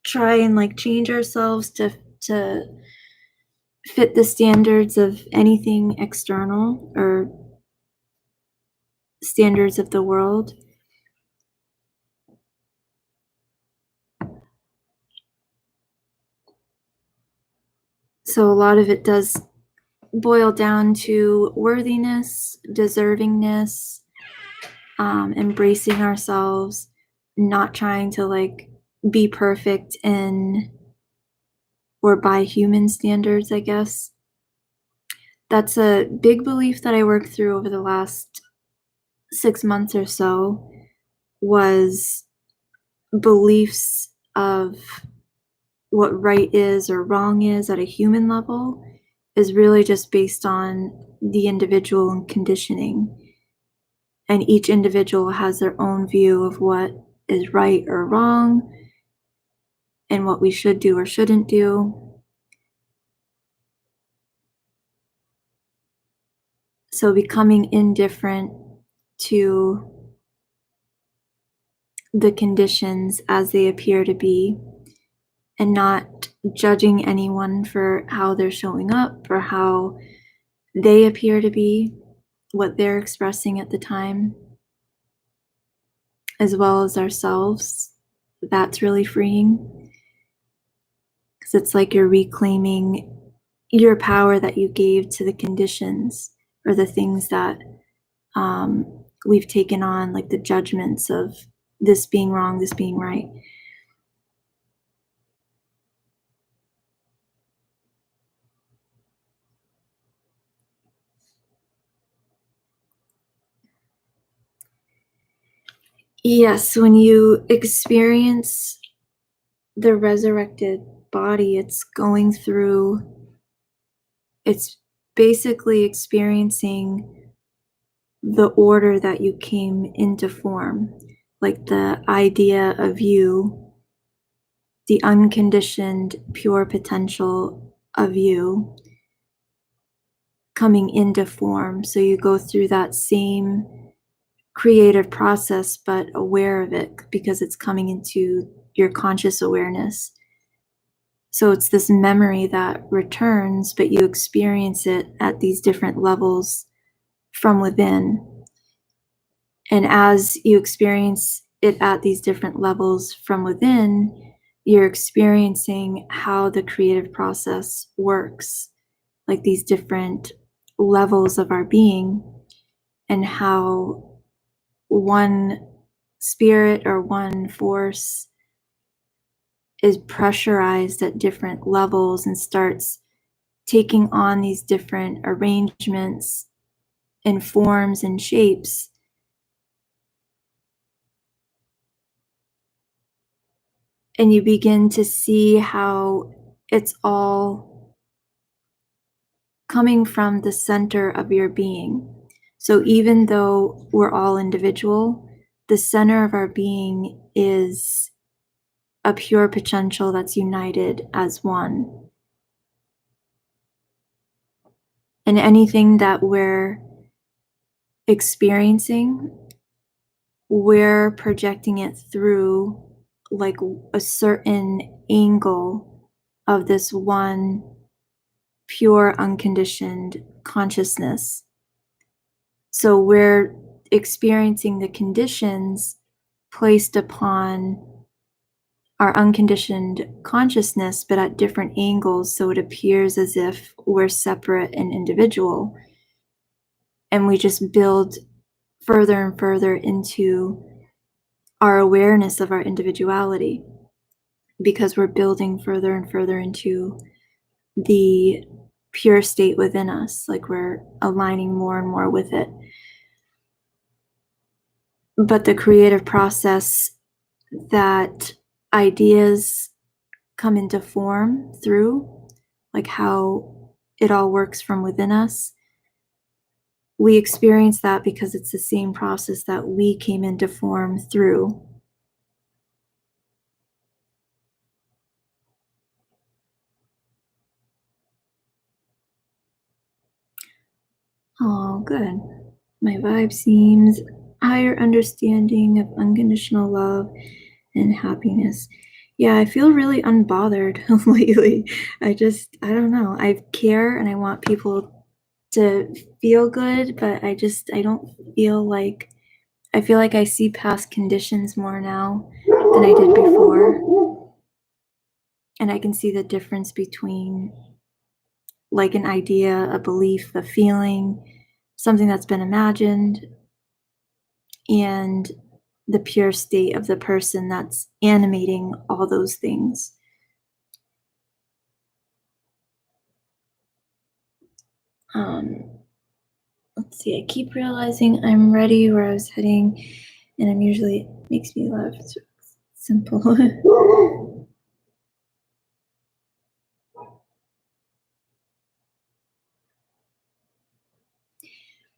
Speaker 1: try and like change ourselves to fit the standards of anything external or standards of the world. So a lot of it does boil down to worthiness, deservingness, embracing ourselves, not trying to like be perfect in or by human standards, I guess. That's a big belief that I worked through over the last 6 months or so, was beliefs of what right is or wrong is at a human level is really just based on the individual and conditioning. And each individual has their own view of what is right or wrong and what we should do or shouldn't do. So becoming indifferent to the conditions as they appear to be and not judging anyone for how they're showing up or how they appear to be, what they're expressing at the time, as well as ourselves. That's really freeing because it's like you're reclaiming your power that you gave to the conditions or the things that we've taken on, like the judgments of this being wrong, this being right. Yes, when you experience the resurrected body, it's basically experiencing the order that you came into form, like the idea of you, the unconditioned pure potential of you coming into form. So you go through that same creative process, but aware of it because it's coming into your conscious awareness. So it's this memory that returns, but you experience it at these different levels from within. And as you experience it at these different levels from within, you're experiencing how the creative process works, like these different levels of our being, and how one spirit or one force is pressurized at different levels and starts taking on these different arrangements and forms and shapes. And you begin to see how it's all coming from the center of your being. So even though we're all individual, the center of our being is a pure potential that's united as one. And anything that we're experiencing, we're projecting it through like a certain angle of this one pure, unconditioned consciousness. So we're experiencing the conditions placed upon our unconditioned consciousness, but at different angles. So it appears as if we're separate and individual. And we just build further and further into our awareness of our individuality because we're building further and further into the pure state within us, like we're aligning more and more with it. But the creative process that ideas come into form through, like how it all works from within us, we experience that because it's the same process that we came into form through. Oh, good. My vibe seems higher understanding of unconditional love and happiness. Yeah, I feel really unbothered lately. I don't know. I care and I want people to feel good, but I don't feel like, I feel like I see past conditions more now than I did before. And I can see the difference between like an idea, a belief, a feeling, something that's been imagined, and the pure state of the person that's animating all those things. Um, let's see, I keep realizing I'm ready where I was heading, and I'm usually, it makes me laugh. It's simple.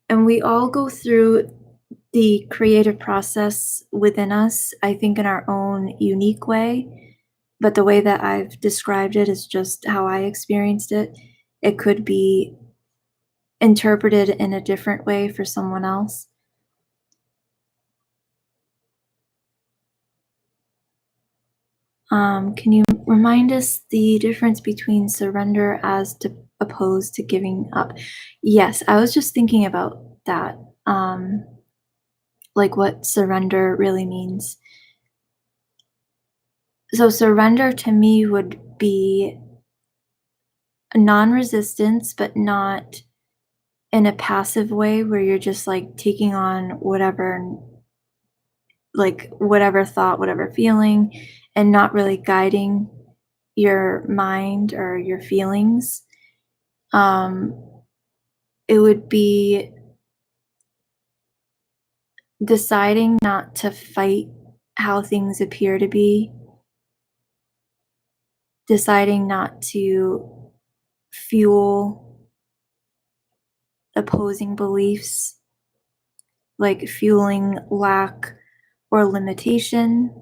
Speaker 1: And we all go through the creative process within us, I think, in our own unique way. But the way that I've described it is just how I experienced it. It could be interpreted in a different way for someone else. Can you remind us the difference between surrender as opposed to giving up? Yes, I was just thinking about that. Like what surrender really means. So surrender to me would be a non-resistance, but not in a passive way where you're just like taking on whatever, like whatever thought, whatever feeling, and not really guiding your mind or your feelings. Um, it would be deciding not to fight how things appear to be, deciding not to fuel opposing beliefs, like fueling lack or limitation.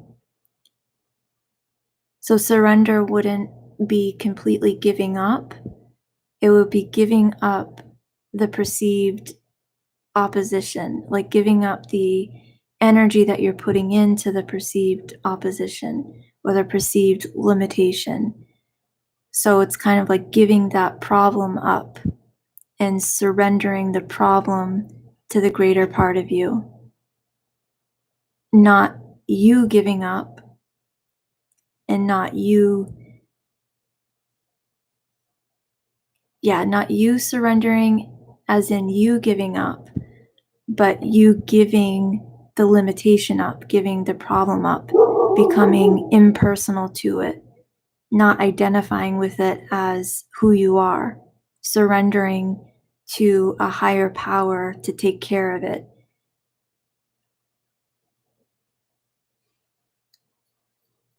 Speaker 1: So surrender wouldn't be completely giving up, it would be giving up the perceived opposition, like giving up the energy that you're putting into the perceived opposition or the perceived limitation. So it's kind of like giving that problem up and surrendering the problem to the greater part of you. Not you giving up and not you not you surrendering as in you giving up, but you giving the limitation up, giving the problem up, becoming impersonal to it, not identifying with it as who you are, surrendering to a higher power to take care of it.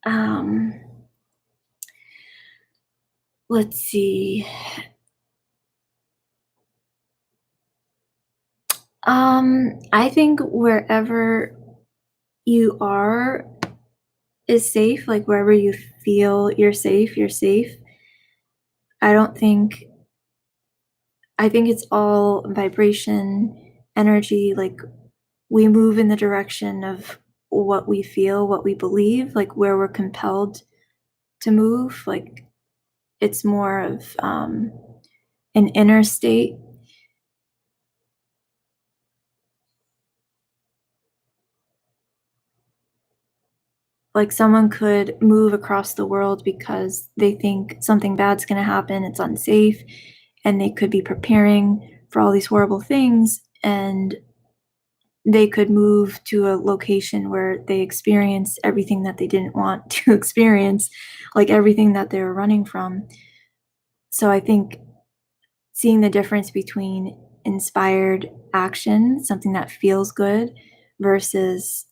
Speaker 1: Um, let's see. I think wherever you are is safe, like wherever you feel you're safe, you're safe. I don't think, I think it's all vibration, energy, like we move in the direction of what we feel, what we believe, like where we're compelled to move. Like it's more of an inner state. Like someone could move across the world because they think something bad's going to happen, it's unsafe, and they could be preparing for all these horrible things, and they could move to a location where they experience everything that they didn't want to experience, like everything that they were running from. So I think seeing the difference between inspired action, something that feels good, versus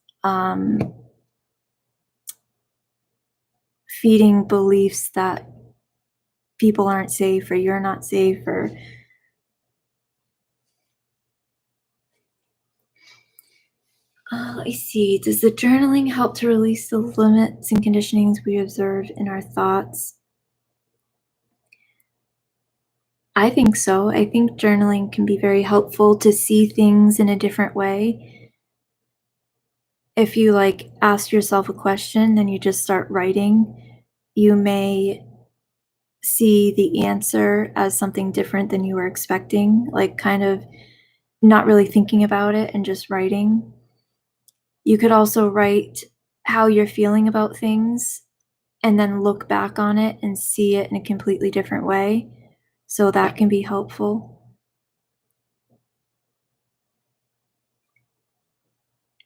Speaker 1: feeding beliefs that people aren't safe or you're not safe or I see. Does the journaling help to release the limits and conditionings we observe in our thoughts? I think so. I think journaling can be very helpful to see things in a different way. If you like ask yourself a question, then you just start writing, you may see the answer as something different than you were expecting, like kind of not really thinking about it and just writing. You could also write how you're feeling about things and then look back on it and see it in a completely different way. So that can be helpful.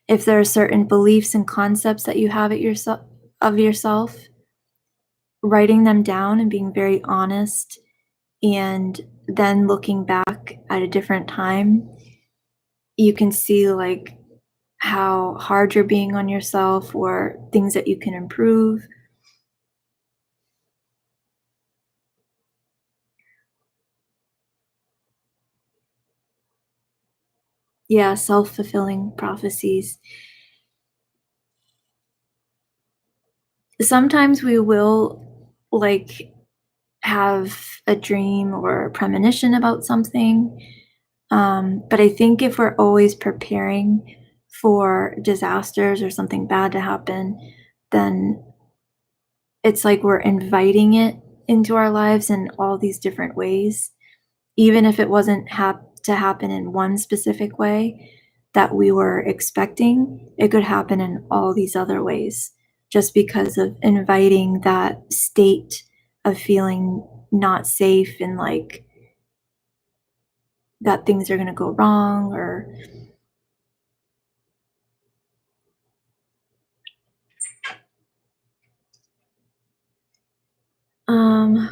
Speaker 1: If there are certain beliefs and concepts that you have of yourself, writing them down and being very honest, and then looking back at a different time, you can see like how hard you're being on yourself or things that you can improve. Yeah, self-fulfilling prophecies. Sometimes we will like have a dream or a premonition about something. But I think if we're always preparing for disasters or something bad to happen, then it's like we're inviting it into our lives in all these different ways. Even if it wasn't to happen in one specific way that we were expecting, it could happen in all these other ways just because of inviting that state of feeling not safe and like that things are going to go wrong or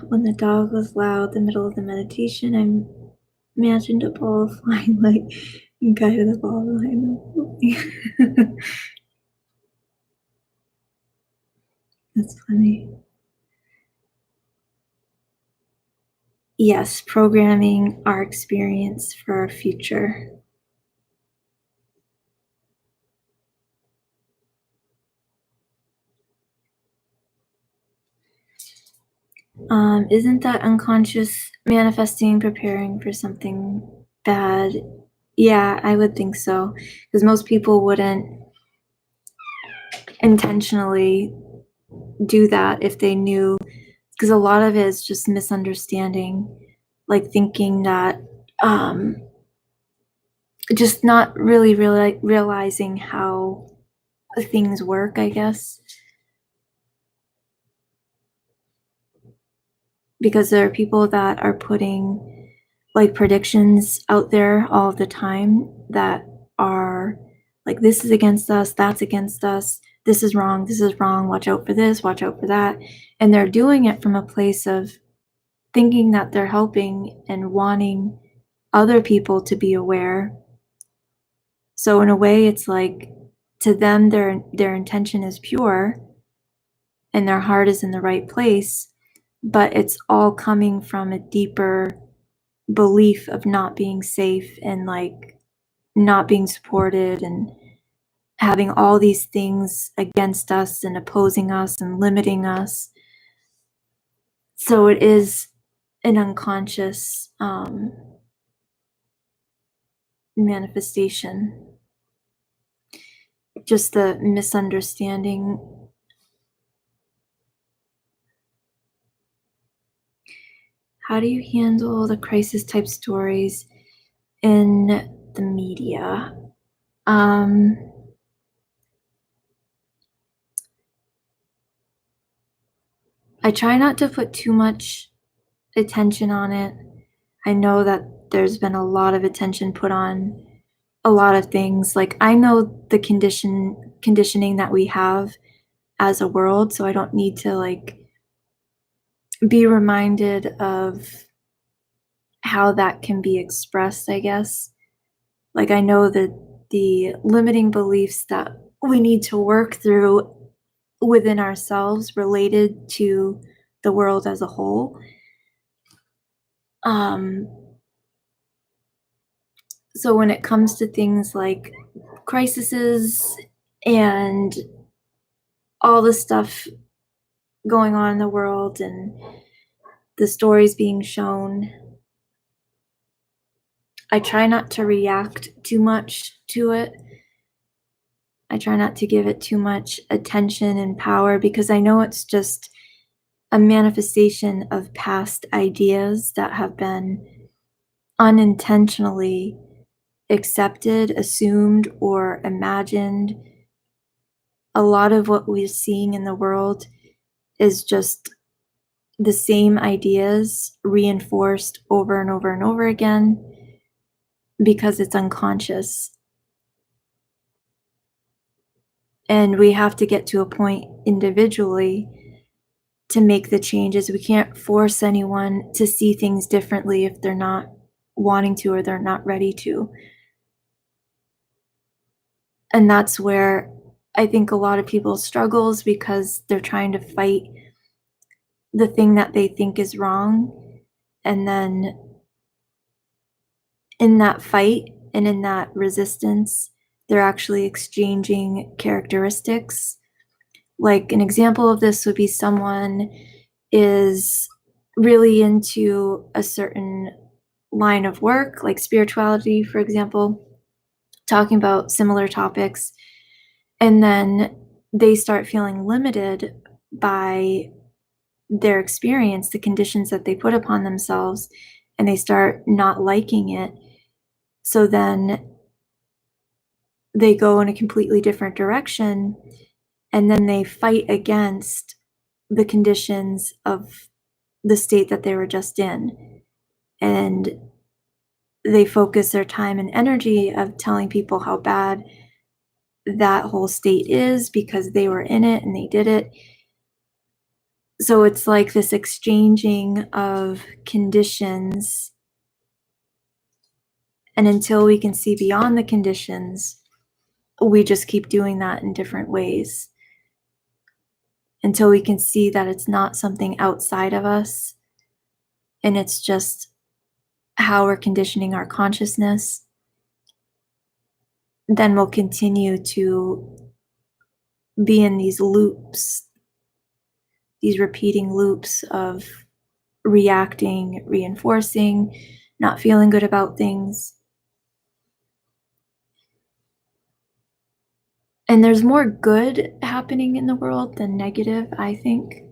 Speaker 1: when the dog was loud, the middle of the meditation, I imagined a ball flying like and guided the ball behind them. That's funny. Yes, programming our experience for our future. Isn't that unconscious manifesting, preparing for something bad? Yeah, I would think so. Because most people wouldn't intentionally do that if they knew, because a lot of it is just misunderstanding, like thinking that, um, just not really realizing how things work, I guess. Because there are people that are putting like predictions out there all the time that are like, this is against us, that's against us, this is wrong, watch out for this, watch out for that. And they're doing it from a place of thinking that they're helping and wanting other people to be aware. So in a way, it's like to them, their intention is pure and their heart is in the right place, but it's all coming from a deeper belief of not being safe and like not being supported and having all these things against us and opposing us and limiting us. So it is an unconscious manifestation, just the misunderstanding. How do you handle the crisis type stories in the media? Um, I try not to put too much attention on it. I know that there's been a lot of attention put on a lot of things. Like I know the conditioning that we have as a world, so I don't need to like be reminded of how that can be expressed, I guess. Like I know that the limiting beliefs that we need to work through within ourselves related to the world as a whole. Um, so when it comes to things like crises and all the stuff going on in the world and the stories being shown, I try not to react too much to it. I try not to give it too much attention and power because I know it's just a manifestation of past ideas that have been unintentionally accepted, assumed, or imagined. A lot of what we're seeing in the world is just the same ideas reinforced over and over and over again because it's unconscious. And we have to get to a point individually to make the changes. We can't force anyone to see things differently if they're not wanting to or they're not ready to. And that's where I think a lot of people struggles, because they're trying to fight the thing that they think is wrong. And then in that fight and in that resistance, they're actually exchanging characteristics. Like an example of this would be someone is really into a certain line of work, like spirituality, for example, talking about similar topics, and then they start feeling limited by their experience, the conditions that they put upon themselves, and they start not liking it. So then they go in a completely different direction, and then they fight against the conditions of the state that they were just in. And they focus their time and energy of telling people how bad that whole state is because they were in it and they did it. So it's like this exchanging of conditions. And until we can see beyond the conditions, we just keep doing that in different ways. Until we can see that it's not something outside of us, and it's just how we're conditioning our consciousness, then we'll continue to be in these loops, these repeating loops of reacting, reinforcing, not feeling good about things. And there's more good happening in the world than negative, I think.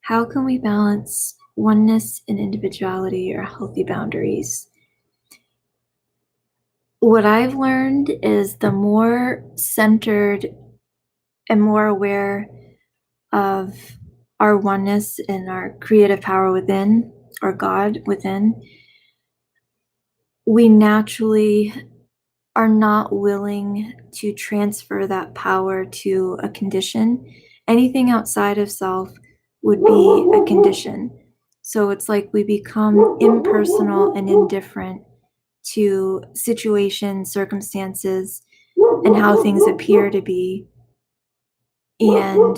Speaker 1: How can we balance oneness and individuality or healthy boundaries? What I've learned is the more centered and more aware of our oneness and our creative power within, or God within, we naturally are not willing to transfer that power to a condition. Anything outside of self would be a condition. So it's like we become impersonal and indifferent to situations, circumstances, and how things appear to be. And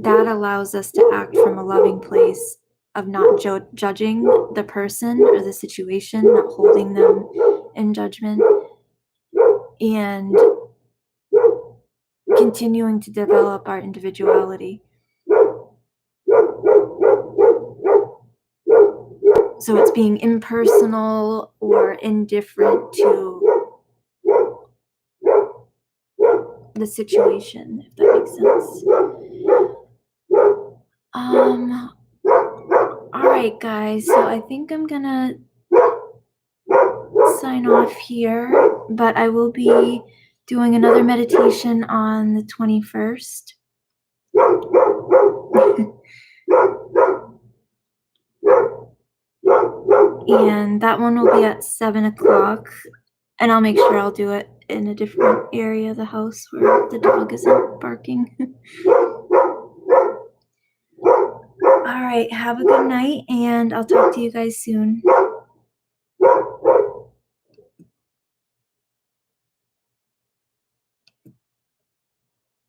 Speaker 1: that allows us to act from a loving place of not judging the person or the situation, not holding them in judgment, and continuing to develop our individuality. So it's being impersonal or indifferent to the situation, if that makes sense. All right, guys, so I think I'm gonna sign off here, but I will be doing another meditation on the 21st. And that one will be at 7 o'clock, and I'll make sure I'll do it in a different area of the house where the dog isn't barking. All right, have a good night, and I'll talk to you guys soon.